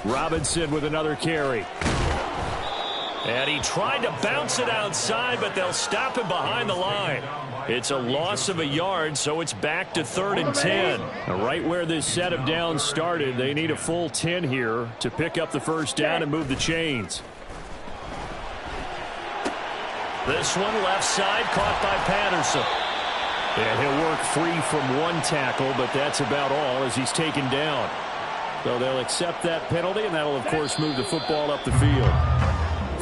[SPEAKER 2] Robinson with another carry. And he tried to bounce it outside, but they'll stop him behind the line. It's a loss of a yard, so it's back to 3rd and 10. Right where this set of downs started, they need a full 10 here to pick up the first down and move the chains. This one left side, caught by Patterson. And he'll work free from one tackle, but that's about all as he's taken down. So they'll accept that penalty, and that'll, of course, move the football up the field.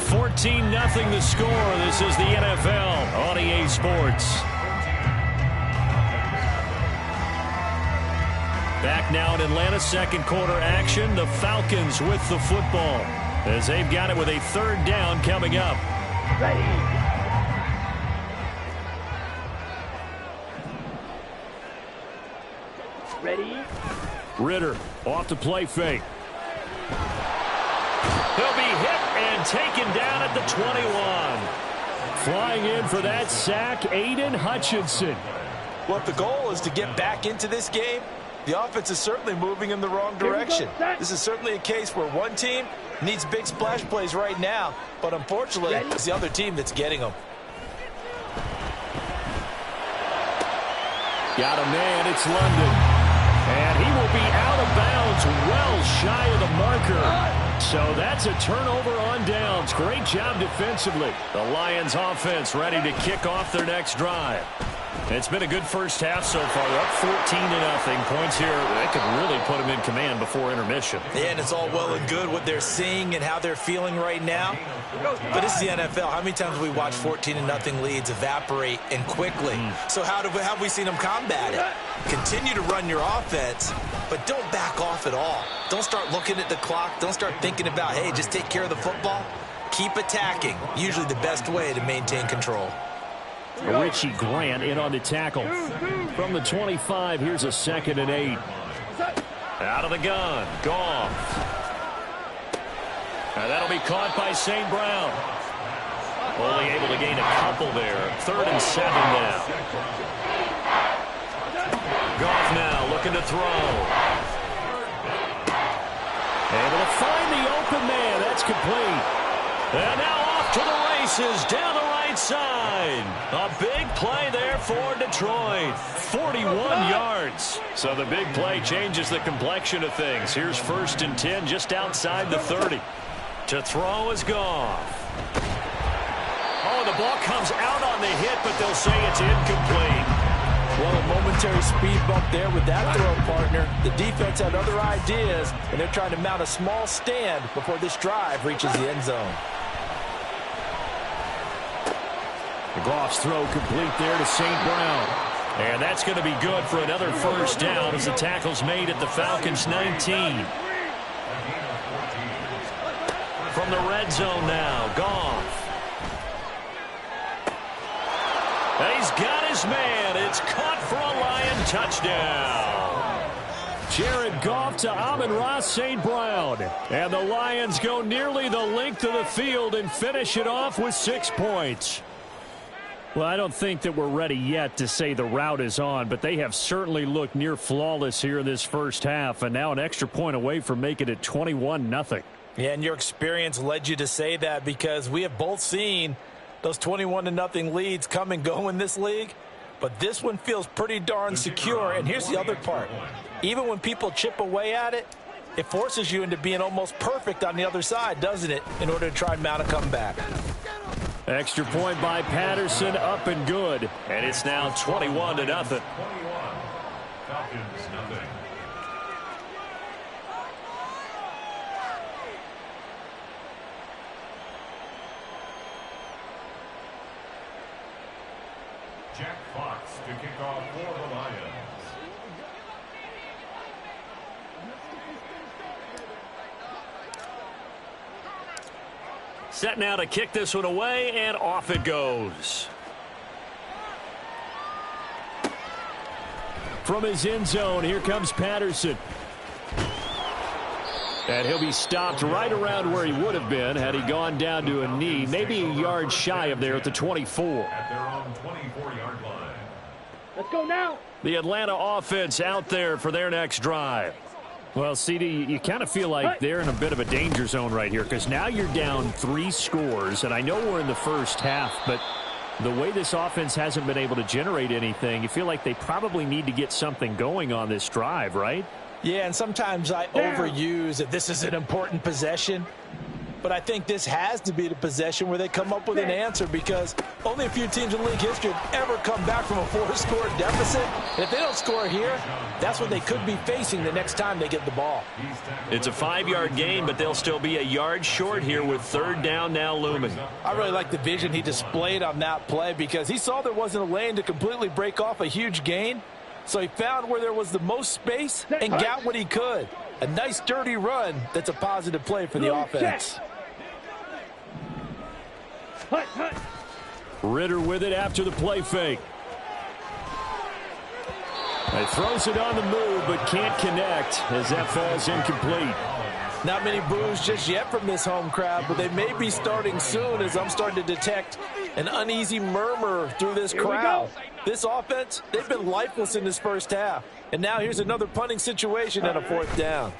[SPEAKER 2] 14-0 the score. This is the NFL on EA Sports. Back now in Atlanta, second quarter action. The Falcons with the football as they've got it with a third down coming up.
[SPEAKER 4] Ready.
[SPEAKER 2] Ritter off the play fake. He'll be hit and taken down at the 21. Flying in for that sack, Aiden Hutchinson.
[SPEAKER 3] Well, if the goal is to get back into this game, the offense is certainly moving in the wrong direction. This is certainly a case where one team needs big splash plays right now, but unfortunately, it's the other team that's getting them.
[SPEAKER 2] Got a man, it's London. And he will be out of bounds well shy of the marker. So that's a turnover on downs. Great job defensively. The Lions offense ready to kick off their next drive. It's been a good first half so far. They're up 14-0. Points here, they could really put them in command before intermission.
[SPEAKER 3] Yeah, and it's all well and good what they're seeing and how they're feeling right now. But this is the NFL. How many times have we watched 14-0 leads evaporate and quickly? So how have we seen them combat it? Continue to run your offense, but don't back off at all. Don't start looking at the clock. Don't start thinking about, hey, just take care of the football. Keep attacking. Usually the best way to maintain control.
[SPEAKER 2] Richie Grant in on the tackle. From the 25, here's a 2nd and 8. Out of the gun, Goff. And that'll be caught by St. Brown. Only able to gain a couple there. 3rd and 7 now. Goff now looking to throw. Able to find the open man. That's complete. And now off to the races down the right side. A big play there for Detroit. 41 yards. So the big play changes the complexion of things. Here's 1st and 10 just outside the 30. To throw is Goff. Oh, the ball comes out on the hit, but they'll say it's incomplete.
[SPEAKER 3] Well, a momentary speed bump there with that throw, partner. The defense had other ideas, and they're trying to mount a small stand before this drive reaches the end zone.
[SPEAKER 2] Goff's throw complete there to St. Brown. And that's going to be good for another first down as the tackle's made at the Falcons' 19. From the red zone now, Goff. He's got his man. It's caught for a Lion touchdown. Jared Goff to Amon-Ra St. Brown. And the Lions go nearly the length of the field and finish it off with 6 points. Well, I don't think that we're ready yet to say the route is on, but they have certainly looked near flawless here in this first half, and now an extra point away from making it 21-0.
[SPEAKER 3] Yeah, and your experience led you to say that because we have both seen those 21-0 leads come and go in this league. But this one feels pretty darn secure. And here's the other part. Even when people chip away at it, it forces you into being almost perfect on the other side, doesn't it, in order to try and mount a comeback.
[SPEAKER 2] Extra point by Patterson, up and good. And it's now 21-0.
[SPEAKER 7] 21. Falcons, nothing. Jack Fox to kick off for the Lions.
[SPEAKER 2] Set now to kick this one away, and off it goes. From his end zone, here comes Patterson. And he'll be stopped right around where he would have been had he gone down to a knee, maybe a yard shy of there at the 24.
[SPEAKER 7] At their own 24-yard line.
[SPEAKER 4] Let's go now.
[SPEAKER 2] The Atlanta offense out there for their next drive. Well, CD, you kind of feel like they're in a bit of a danger zone right here because now you're down 3 scores, and I know we're in the first half, but the way this offense hasn't been able to generate anything, you feel like they probably need to get something going on this drive, right?
[SPEAKER 3] Yeah, and sometimes I overuse that this is an important possession. But I think this has to be the possession where they come up with an answer because only a few teams in league history have ever come back from a 4-score deficit. And if they don't score here, that's what they could be facing the next time they get the ball.
[SPEAKER 2] It's a 5-yard gain, but they'll still be a yard short here with 3rd down now looming.
[SPEAKER 3] I really like the vision he displayed on that play because he saw there wasn't a lane to completely break off a huge gain. So he found where there was the most space and got what he could. A nice, dirty run that's a positive play for the offense.
[SPEAKER 2] Ritter with it after the play fake. He throws it on the move but can't connect as that falls incomplete.
[SPEAKER 3] Not many boos just yet from this home crowd, but they may be starting soon as I'm starting to detect an uneasy murmur through this crowd. This offense, they've been lifeless in this first half. And now here's another punting situation and a 4th down.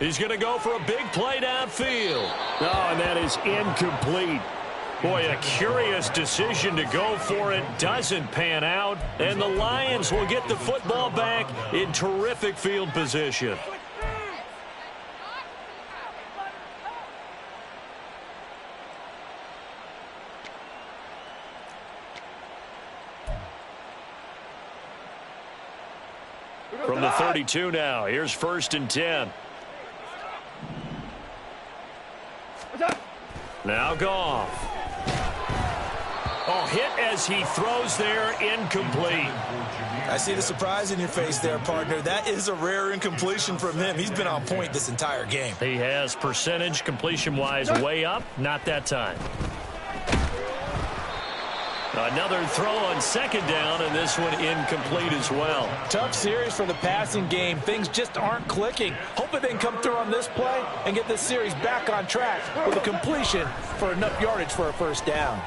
[SPEAKER 2] He's going to go for a big play downfield. Oh, and that is incomplete. Boy, a curious decision to go for it. Doesn't pan out. And the Lions will get the football back in terrific field position. From the 32 now, here's 1st and 10. Now Goff. Oh, hit as he throws there, incomplete.
[SPEAKER 5] I see the surprise in your face there, partner. That is a rare incompletion from him. He's been on point this entire game.
[SPEAKER 2] He has percentage completion-wise way up, not that time. Another throw on 2nd down, and this one incomplete as well.
[SPEAKER 3] Tough series for the passing game. Things just aren't clicking. Hoping they can come through on this play and get this series back on track with a completion for enough yardage for a 1st down.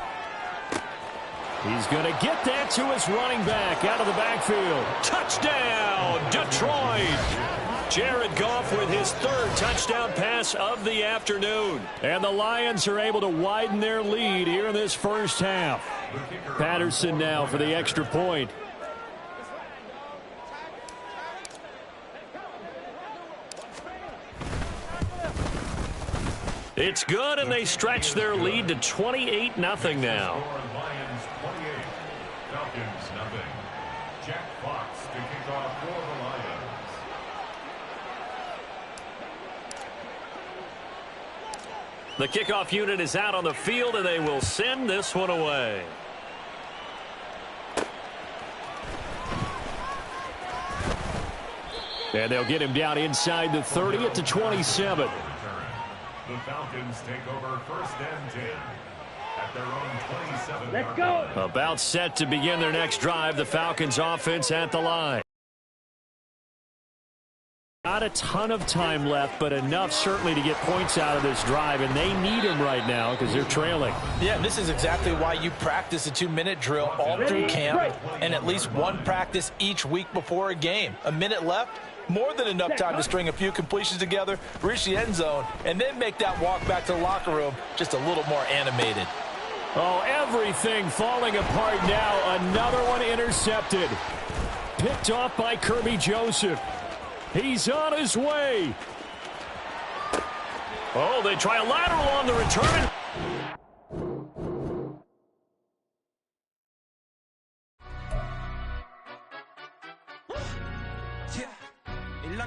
[SPEAKER 2] He's going to get that to his running back out of the backfield. Touchdown, Detroit! Jared Goff with his 3rd touchdown pass of the afternoon. And the Lions are able to widen their lead here in this first half. Patterson now for the extra point. It's good, and they stretch their lead to 28-0 now.
[SPEAKER 7] Lions 28, Falcons nothing. Jack Fox to kick off for the Lions.
[SPEAKER 2] The kickoff unit is out on the field, and they will send this one away.
[SPEAKER 1] And they'll get him down inside the 30 at the 27.
[SPEAKER 7] The Falcons take over first and 10 at their own 27.
[SPEAKER 4] Let's go.
[SPEAKER 2] About set to begin their next drive, the Falcons offense at the line.
[SPEAKER 1] Not a ton of time left, but enough certainly to get points out of this drive, and they need him right now because they're trailing.
[SPEAKER 3] Yeah, and this is exactly why you practice a 2-minute drill all through camp and at least one practice each week before a game. A minute left, more than enough time to string a few completions together, reach the end zone, and then make that walk back to the locker room just a little more animated.
[SPEAKER 1] Oh, everything falling apart now. Another one intercepted. Picked off by Kirby Joseph. He's on his way.
[SPEAKER 2] Oh, they try a lateral on the return.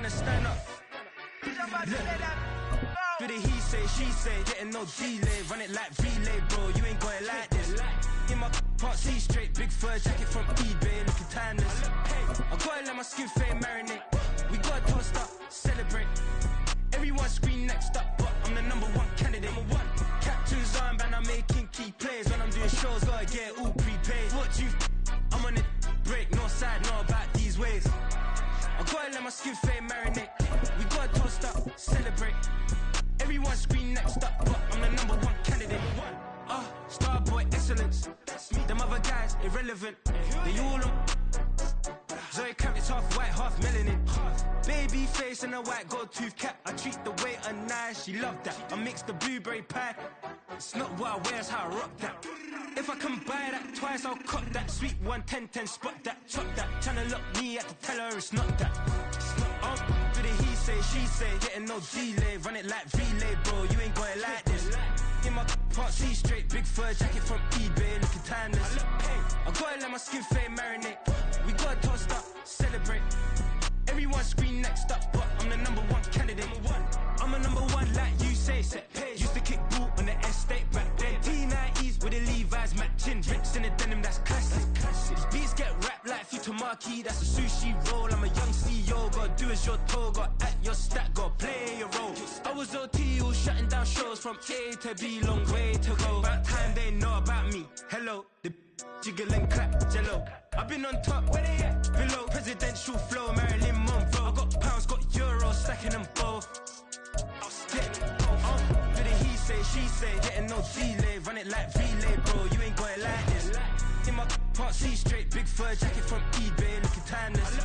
[SPEAKER 6] Stand up. Do the he say, she say, getting no delay, run it like relay, bro. You ain't got it like this. In my can't see straight, big fur jacket from eBay, looking timeless. I gotta let my skin fade marinate. We gotta toast up, celebrate. Everyone scream next up, but I'm the #1 candidate. Captain's armband, I'm making key plays. When I'm doing shows, gotta get it all prepaid. What you? I'm on it, break, no side, no about these ways. I gotta let my skin fade marinate. We gotta toast up, celebrate. Everyone scream next up, but I'm the #1 candidate. Starboy excellence. Them other guys irrelevant. They all on. Zoe Camp, it's half white, half melanin. Baby face and a white gold tooth cap. I treat the waiter nice, she love that. I mix the blueberry pie. It's not what I wear, it's how I rock that. If I can buy that twice, I'll cop that. Sweet 110, spot that, chop that. Tryna lock me at the teller, it's not that. Do the he say, she say, getting no delay, run it like relay, bro. You ain't got it like this. In my can't see straight, big fur jacket from eBay, looking timeless. I gotta let my skin fade marinate. We gotta toast up, celebrate. Everyone scream next up, but I'm the #1 candidate. I'm a #1 like you say, set pace. Used to kick ball on the estate back then. T90s with the Levi's matching. Rips in the denim, that's classic. These beats get wrapped like Futamaki, that's a sushi roll. I'm a young CEO, gotta do as you're told. Gotta act your stat, gotta play your role. I was OT, all shutting down shows from A to B, long way to go. About time they know about me. Hello, the jiggle and clap, jello. I've been on top, where they at? Below, presidential flow, Marilyn Monroe. I got pounds, got euros, stacking them both. I'll stick. Do the he say, she say, getting no delay, run it like relay, bro. You ain't got it like this. In my can't see straight, big fur jacket from eBay, looking timeless.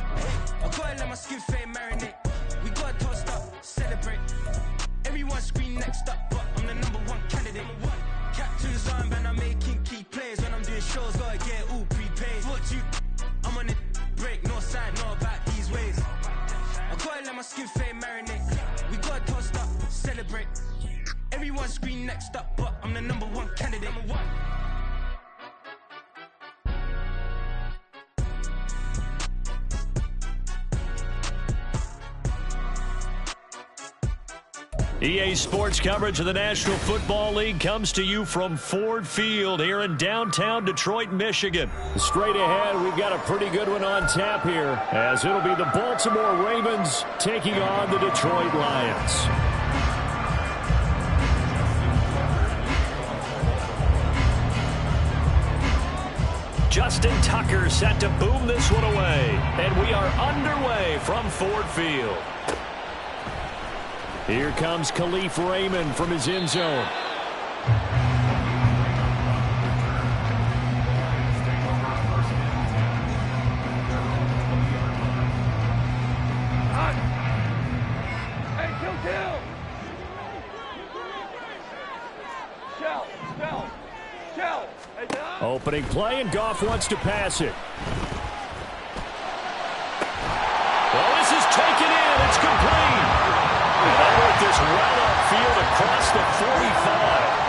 [SPEAKER 6] I gotta let my skin fade marinate. We gotta toast up, celebrate. Everyone scream next up, but I'm the #1 candidate. Captain's armband, I'm making key plays. When I'm doing shows, gotta get it all prepaid. What you? I'm on it, break, no side, no about these ways. I gotta let my skin fade marinate. We gotta toast up, celebrate. Everyone scream next up, but I'm the #1 candidate.
[SPEAKER 2] EA Sports coverage of the National Football League comes to you from Ford Field here in downtown Detroit, Michigan.
[SPEAKER 1] Straight ahead, we've got a pretty good one on tap here, as it'll be the Baltimore Ravens taking on the Detroit Lions.
[SPEAKER 2] Justin Tucker set to boom this one away. And we are underway from Ford Field.
[SPEAKER 1] Here comes Khalif Raymond from his end zone. Opening play, and Goff wants to pass it.
[SPEAKER 2] Well, this is taken in. It's complete. And they work this well up field across the 45.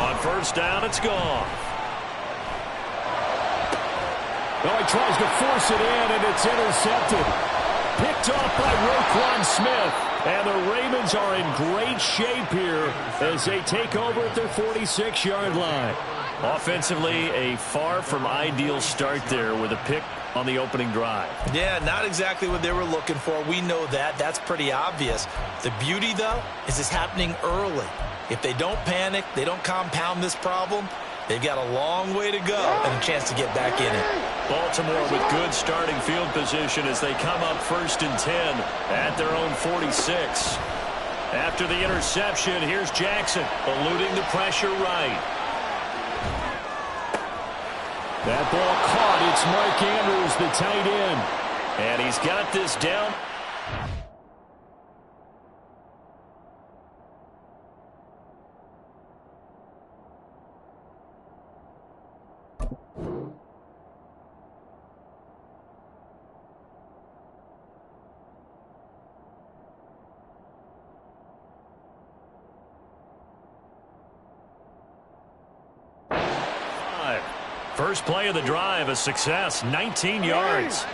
[SPEAKER 2] On first down, it's gone.
[SPEAKER 1] Well, he tries to force it in, and it's intercepted. Picked off by Roquan Smith. And the Ravens are in great shape here as they take over at their 46-yard line.
[SPEAKER 2] Offensively, a far from ideal start there with a pick on the opening drive.
[SPEAKER 5] Yeah, not exactly what they were looking for. We know that. That's pretty obvious. The beauty, though, is it's happening early. If they don't panic, they don't compound this problem, they've got a long way to go and a chance to get back in it.
[SPEAKER 2] Baltimore with good starting field position as they come up 1st and 10 at their own 46. After the interception, here's Jackson eluding the pressure right.
[SPEAKER 1] That ball caught. It's Mark Andrews, the tight end.
[SPEAKER 2] And he's got this down. First play of the drive, a success, 19 yards.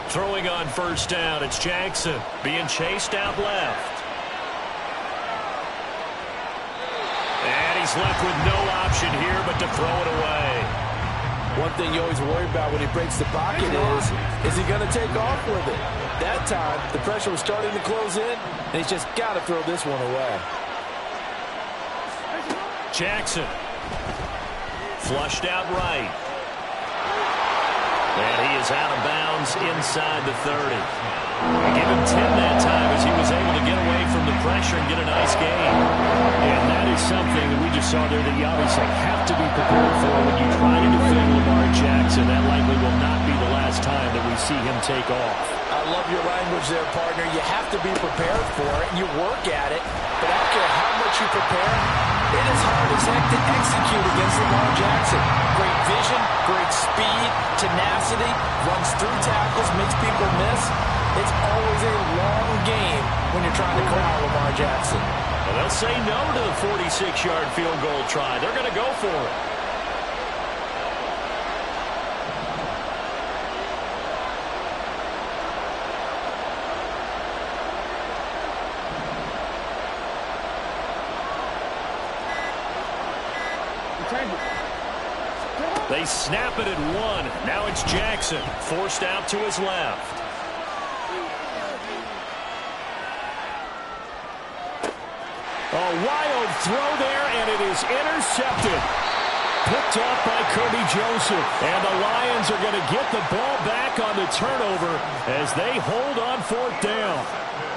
[SPEAKER 2] Throwing on first down, it's Jackson being chased out left. And he's left with no option here but to throw it away.
[SPEAKER 3] One thing you always worry about when he breaks the pocket is he going to take off with it? That time, the pressure was starting to close in, and he's just got to throw this one away.
[SPEAKER 2] Jackson. Flushed out right. And he is out of bounds inside the 30. Give him 10 that time as he was able to get away from the pressure and get a nice gain.
[SPEAKER 1] And that is something that we just saw there that you obviously have to be prepared for when you try to defend Lamar Jackson. That likely will not be the last time that we see him take off.
[SPEAKER 3] I love your language there, partner. You have to be prepared for it, and you work at it. But I don't care how much you prepare, it is hard as heck to execute against Lamar Jackson. Great vision, great speed, tenacity, runs through tackles, makes people miss. It's always a long game when you're trying to corral Lamar Jackson.
[SPEAKER 2] Well, they'll say no to the 46-yard field goal try. They're going to go for it. They snap it at 1. Now it's Jackson, forced out to his left.
[SPEAKER 1] A wild throw there, and it is intercepted. Picked off by Kirby Joseph. And the Lions are going to get the ball back on the turnover as they hold on 4th down.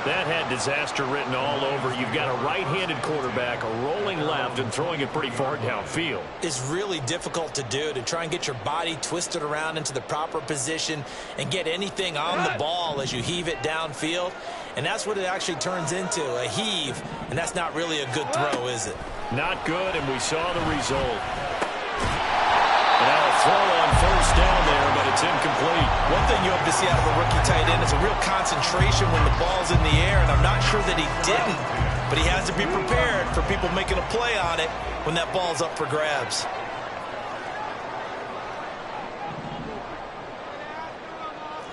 [SPEAKER 2] That had disaster written all over. You've got a right-handed quarterback, a rolling left, and throwing it pretty far downfield.
[SPEAKER 5] It's really difficult to do, to try and get your body twisted around into the proper position and get anything on the ball as you heave it downfield. And that's what it actually turns into, a heave. And that's not really a good throw, is it?
[SPEAKER 2] Not good, and we saw the result. Now a throw on first down there, but it's incomplete.
[SPEAKER 5] One thing you hope to see out of a rookie tight end is a real concentration when the ball's in the air, and I'm not sure that he didn't, but he has to be prepared for people making a play on it when that ball's up for grabs.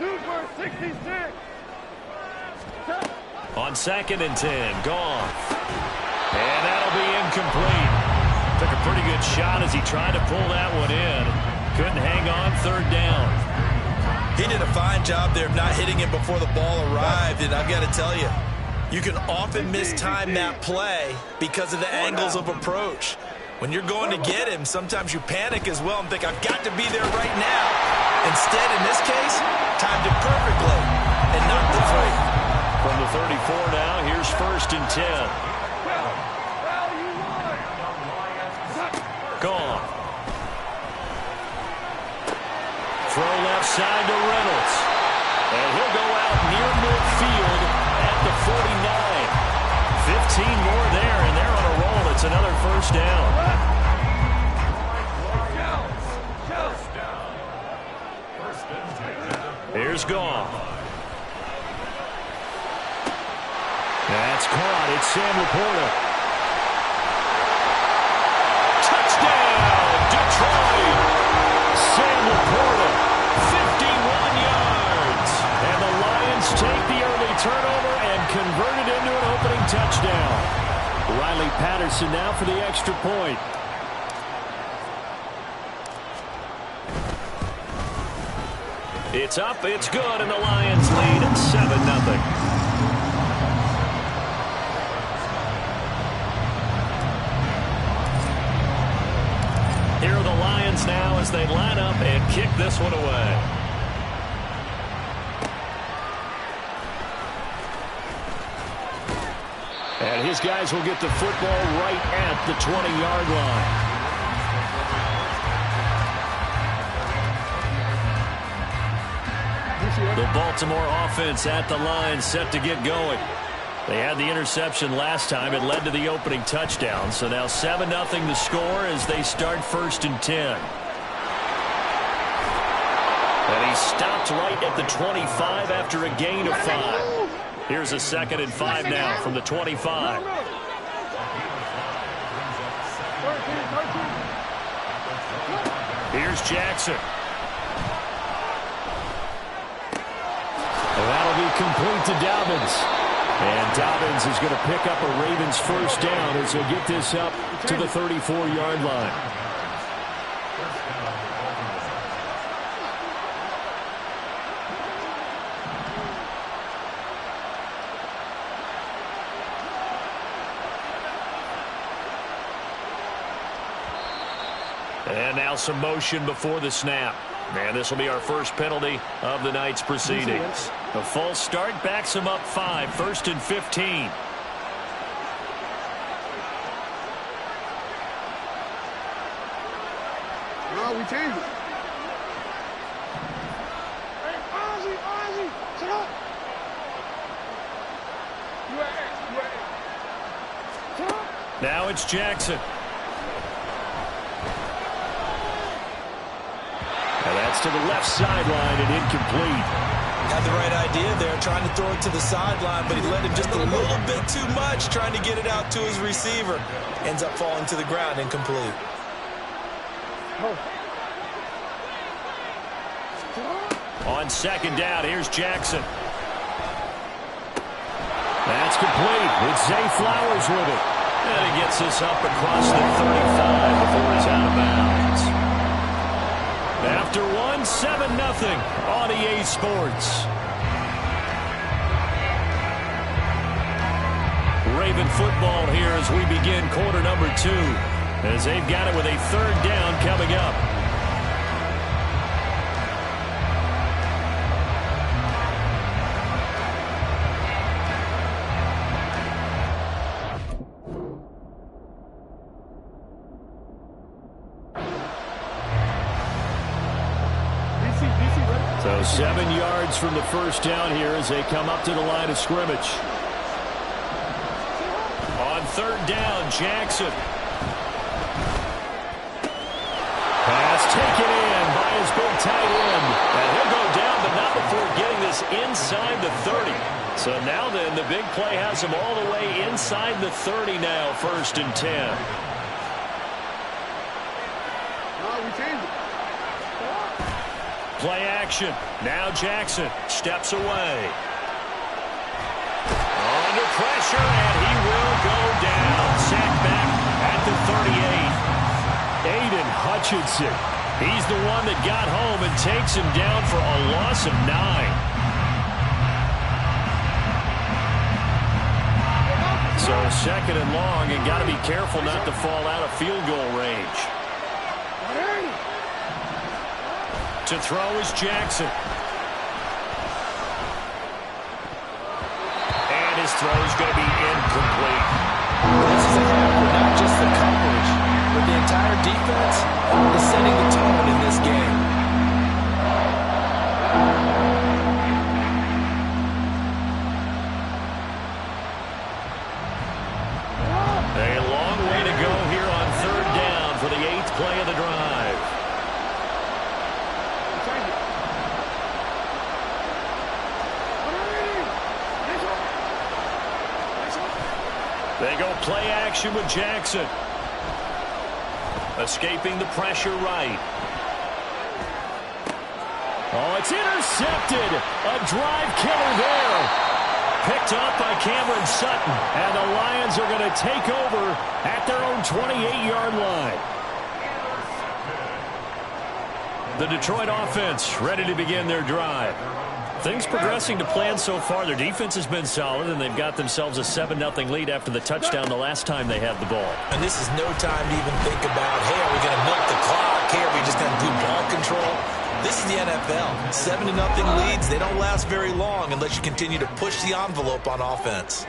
[SPEAKER 4] Super 66.
[SPEAKER 2] On 2nd and 10, gone. And that'll be incomplete. Took a pretty good shot as he tried to pull that one in. Couldn't hang on 3rd down.
[SPEAKER 5] He did a fine job there of not hitting him before the ball arrived, and I've got to tell you, you can often mistime that play because of the angles of approach. When you're going to get him, sometimes you panic as well and think, I've got to be there right now. Instead, in this case, timed it perfectly and knocked the free.
[SPEAKER 2] From the 34 now, here's 1st and 10. Gone. Throw left side to Reynolds. And he'll go out near midfield at the 49. 15 more there, and they're on a roll. It's another 1st down. He's gone. That's caught. It's Sam Laporta. Touchdown, Detroit. Sam Laporta, 51 yards. And the Lions take the early turnover and convert it into an opening touchdown. Riley Patterson now for the extra point. It's up, it's good, and the Lions lead 7-0. Here are the Lions now as they line up and kick this one away. And his guys will get the football right at the 20-yard line. The Baltimore offense at the line, set to get going. They had the interception last time. It led to the opening touchdown. So now 7-0 the score as they start 1st and 10. And he stopped right at the 25 after a gain of 5. Here's a 2nd and 5 now from the 25. Here's Jackson. And that'll be complete to Dobbins. And Dobbins is going to pick up a Ravens first down as he'll get this up to the 34-yard line. And now some motion before the snap. And this will be our first penalty of the night's proceedings. A false start backs him up 5, 1st and 15.
[SPEAKER 4] No, we changed it. Hey, Ozzy, sit up. You at sit up.
[SPEAKER 2] Now it's Jackson. And that's to the left sideline and incomplete.
[SPEAKER 5] Had the right idea there, trying to throw it to the sideline, but he let him just a little bit too much, trying to get it out to his receiver. Ends up falling to the ground, incomplete.
[SPEAKER 2] On 2nd down, here's Jackson. That's complete. It's Zay Flowers with it. And he gets this up across the 35 before it's out of bounds. After 7-0 on EA Sports. Raven football here as we begin quarter number 2. As they've got it with a 3rd down coming up. So 7 yards from the first down here as they come up to the line of scrimmage. On 3rd down, Jackson. Pass taken in by his big tight end. And he'll go down, but not before getting this inside the 30. So now then, the big play has him all the way inside the 30 now, 1st and 10.
[SPEAKER 4] No, we changed it.
[SPEAKER 2] Play action. Now Jackson steps away. Under pressure, and he will go down. Sacked back at the 38. Aiden Hutchinson. He's the one that got home and takes him down for a loss of 9. So 2nd and long, and got to be careful not to fall out of field goal range. To throw is Jackson. And his throw is going to be incomplete.
[SPEAKER 3] This is a hamper, not just the coverage, but the entire defense is setting the tone in this game.
[SPEAKER 2] A long way to go here on 3rd down for the 8th play of the drive. go play action with Jackson. Escaping the pressure right.
[SPEAKER 1] Oh, it's intercepted. A drive killer there.
[SPEAKER 2] Picked up by Cameron Sutton.
[SPEAKER 1] And the Lions are going to take over at their own 28-yard line.
[SPEAKER 2] The Detroit offense ready to begin their drive. Things progressing to plan so far. Their defense has been solid, and they've got themselves a 7-0 lead after the touchdown the last time they had the ball.
[SPEAKER 5] And this is no time to even think about, hey, are we going to milk the clock? Hey, are we just going to do ball control? This is the NFL. 7-0 leads, they don't last very long unless you continue to push the envelope on offense.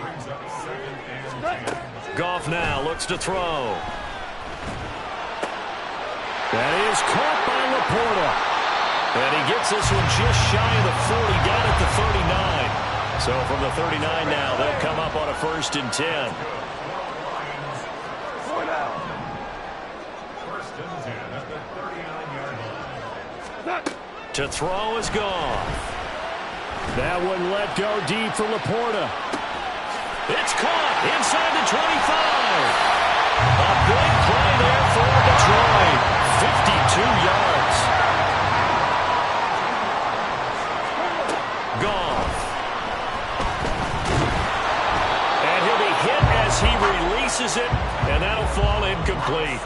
[SPEAKER 2] Goff now looks to throw.
[SPEAKER 1] That is caught by Laporta.
[SPEAKER 2] And he gets this one just shy of the 40, down at the 39. So from the 39 now, they'll come up on a 1st and 10. To throw is Goff.
[SPEAKER 1] That one let go deep for Laporta.
[SPEAKER 2] It's caught inside the 25. A big play there for Detroit. 52 yards. Goff. And he'll be hit as he releases it, and that'll fall incomplete.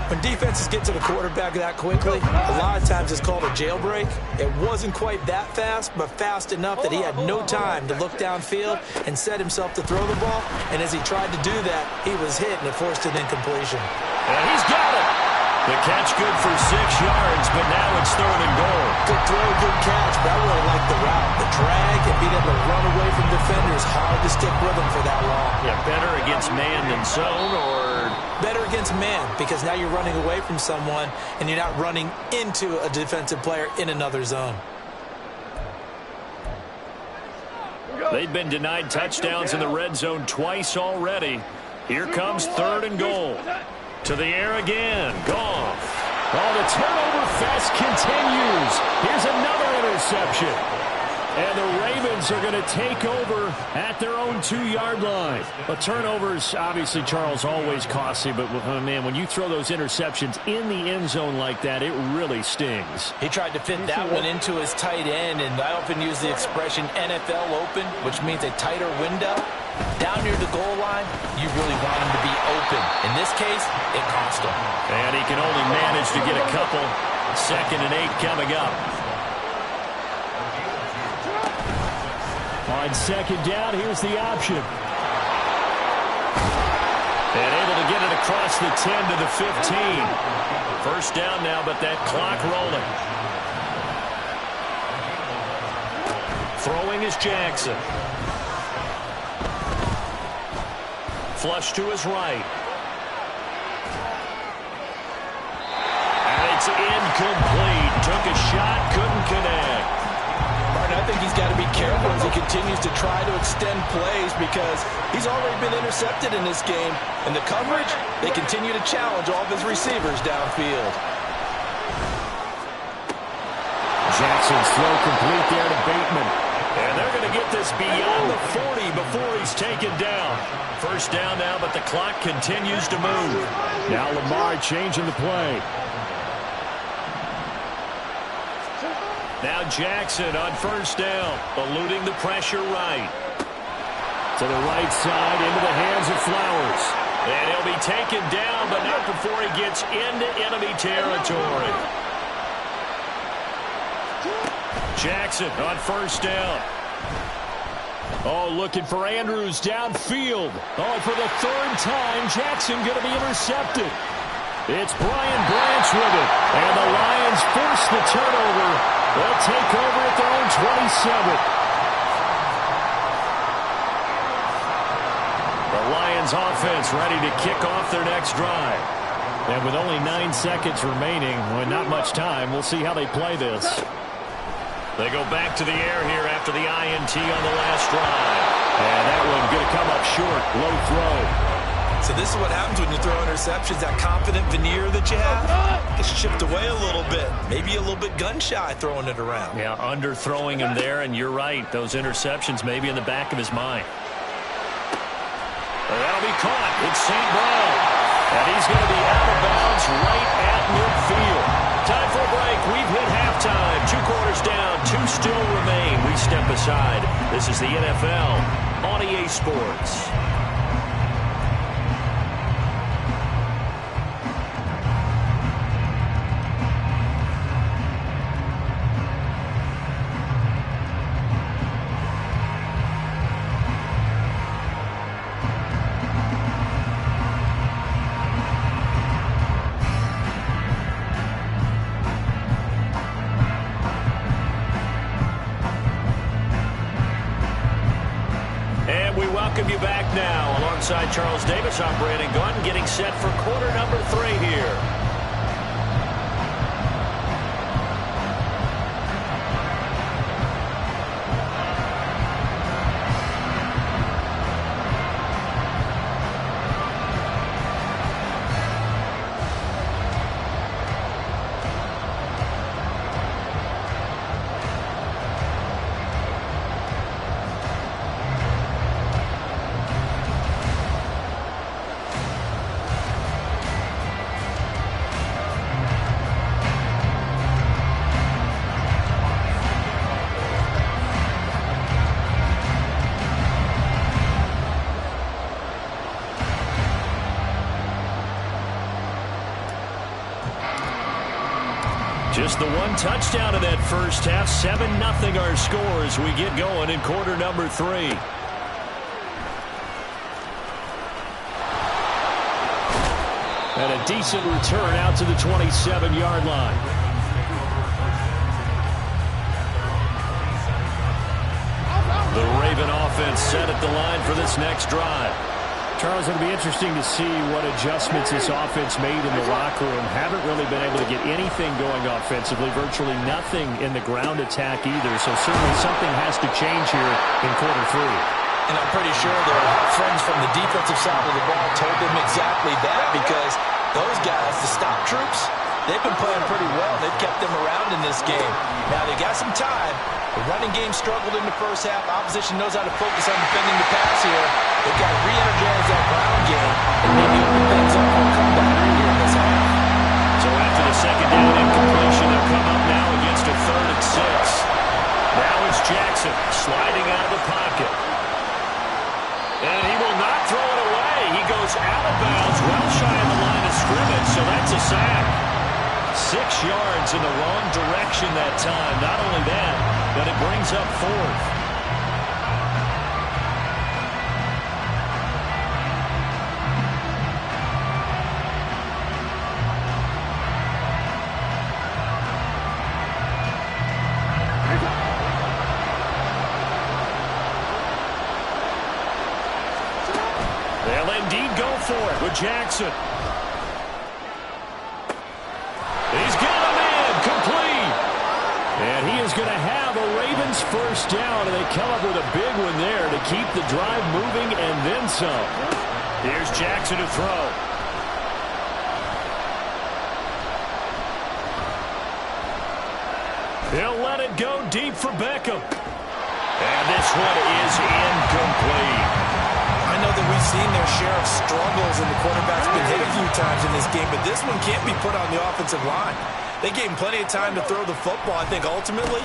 [SPEAKER 5] When defenses get to the quarterback that quickly, a lot of times it's called a jailbreak. It wasn't quite that fast, but fast enough that he had no time to look downfield and set himself to throw the ball. And as he tried to do that, he was hit, and it forced an incompletion.
[SPEAKER 2] And he's got it. The catch good for 6 yards, but now it's 3rd and goal.
[SPEAKER 5] Good throw, good catch, but I really like the route. The drag and being able to run away from defenders, hard to stick with him for that long.
[SPEAKER 2] Yeah, better against man than zone, or
[SPEAKER 5] better against man, because now you're running away from someone and you're not running into a defensive player in another zone.
[SPEAKER 2] They've been denied touchdowns in the red zone twice already. Here comes 3rd and goal. To the air again. Goff.
[SPEAKER 1] Oh, the turnover fest continues. Here's another interception. And the Ravens are going to take over at their own 2-yard line. But turnovers, obviously, Charles, always costly. But, man, when you throw those interceptions in the end zone like that, it really stings.
[SPEAKER 3] He tried to fit that one into his tight end, and I often use the expression NFL open, which means a tighter window. Down near the goal line, you really want him to be open. In this case, it cost him.
[SPEAKER 2] And he can only manage to get a couple. 2nd and 8 coming up.
[SPEAKER 1] On 2nd down, here's the option.
[SPEAKER 2] And able to get it across the 10 to the 15. 1st down now, but that clock rolling. Throwing is Jackson. Flush to his right. And it's incomplete. Took a shot, couldn't connect.
[SPEAKER 3] Martin, I think he's got to be careful as he continues to try to extend plays because he's already been intercepted in this game. And the coverage, they continue to challenge all of his receivers downfield.
[SPEAKER 1] Jackson's throw complete there to Bateman.
[SPEAKER 2] And they're going to get this beyond the 40 before he's taken down. 1st down now, but the clock continues to move.
[SPEAKER 1] Now Lamar changing the play.
[SPEAKER 2] Now Jackson on 1st down, eluding the pressure right.
[SPEAKER 1] To the right side, into the hands of Flowers.
[SPEAKER 2] And he'll be taken down, but not before he gets into enemy territory. Jackson on 1st down. Oh, looking for Andrews downfield. Oh, for the 3rd time, Jackson going to be intercepted. It's Brian Branch with it. And the Lions force the turnover. They'll take over at their own 27. The Lions offense ready to kick off their next drive.
[SPEAKER 1] And with only 9 seconds remaining, well, not much time, we'll see how they play this.
[SPEAKER 2] They go back to the air here after the INT on the last drive.
[SPEAKER 1] And that one going to come up short. Low throw.
[SPEAKER 5] So this is what happens when you throw interceptions. That confident veneer that you have gets chipped away a little bit. Maybe a little bit gun-shy throwing it around.
[SPEAKER 2] Yeah, underthrowing him there, and you're right. Those interceptions may be in the back of his mind. That'll be caught. It's St. Brown. And he's going to be out of bounds right at midfield. Time for a break. We've hit halftime. 2 quarters down. 2 still remain. We step aside. This is the NFL on EA Sports. Welcome you back now. Alongside Charles Davis, I'm Brandon Gunn, getting set for quarter number 3 here. Just the 1 touchdown in that first half. 7-0 our score as we get going in quarter number 3. And a decent return out to the 27-yard line. The Raven offense set at the line for this next drive.
[SPEAKER 1] Charles, it'll be interesting to see what adjustments this offense made in the locker room. Haven't really been able to get anything going offensively, virtually nothing in the ground attack either. So certainly something has to change here in quarter 3.
[SPEAKER 5] And I'm pretty sure their friends from the defensive side of the ball told them exactly that, because those guys, the stop troops, they've been playing pretty well. They've kept them around in this game. Now they got some time. The running game struggled in the first half. Opposition knows how to focus on defending the pass here. They've got to re-energize that ground game and maybe open things up for a comeback here in this half.
[SPEAKER 2] So after the second down incompletion, they'll come up now against a 3rd and 6. Now it's Jackson sliding out of the pocket. And he will not throw it away. He goes out of bounds, well shy of the line of scrimmage, so that's a sack. 6 yards in the wrong direction that time. Not only that, but it brings up 4th. They'll indeed go for it with Jackson. He's got him in, complete. And he is going to have a Ravens first down, and they come up with a big one there to keep the drive moving and then some. Here's Jackson to throw. He'll let it go deep for Beckham. And this one is incomplete.
[SPEAKER 5] I know that we've seen their share of struggles, and the quarterback's been hit a few times in this game, but this one can't be put on the offensive line. They gave him plenty of time to throw the football. I think ultimately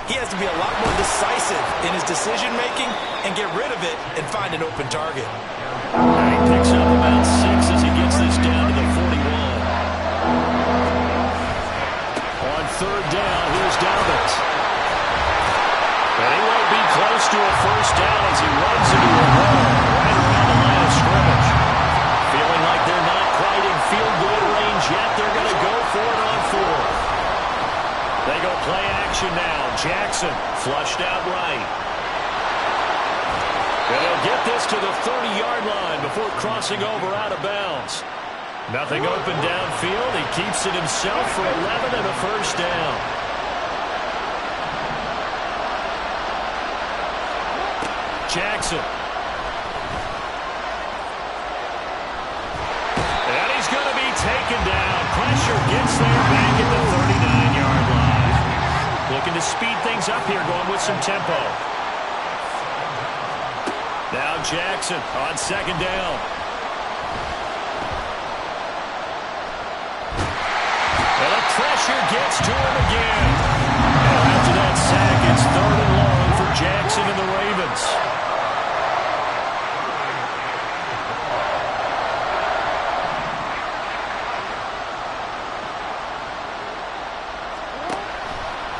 [SPEAKER 5] he has to be a lot more decisive in his decision-making and get rid of it and find an open target.
[SPEAKER 2] He picks up about 6 as he gets this down to the 41. On 3rd down, here's Dobbins. And he won't be close to a first down as he runs into a wall right around the line of scrimmage. Feeling like they're not quite in field goal range yet, they're going to go for it on 4th. They go play action now. Jackson flushed out right. And he'll get this to the 30-yard line before crossing over out of bounds. Nothing open downfield. He keeps it himself for 11 and a first down. Jackson. And he's going to be taken down. Pressure gets there back at the 39-yard line. Looking to speed things up here, going with some tempo. Now Jackson on second down. And the pressure gets to him again. And after that sack, it's 3rd and long for Jackson and the Ravens.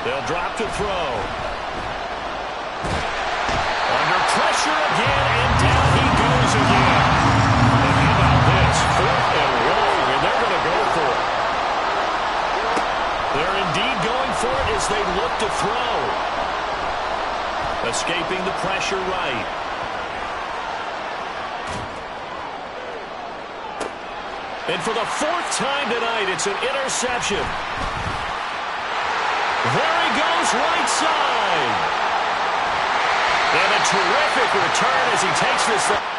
[SPEAKER 2] They'll drop to throw. Under pressure again, and down he goes again. And how about this? 4th and long, and they're going to go for it. They're indeed going for it as they look to throw. Escaping the pressure right. And for the 4th time tonight, it's an interception. There he goes, right side. And a terrific return as he takes this.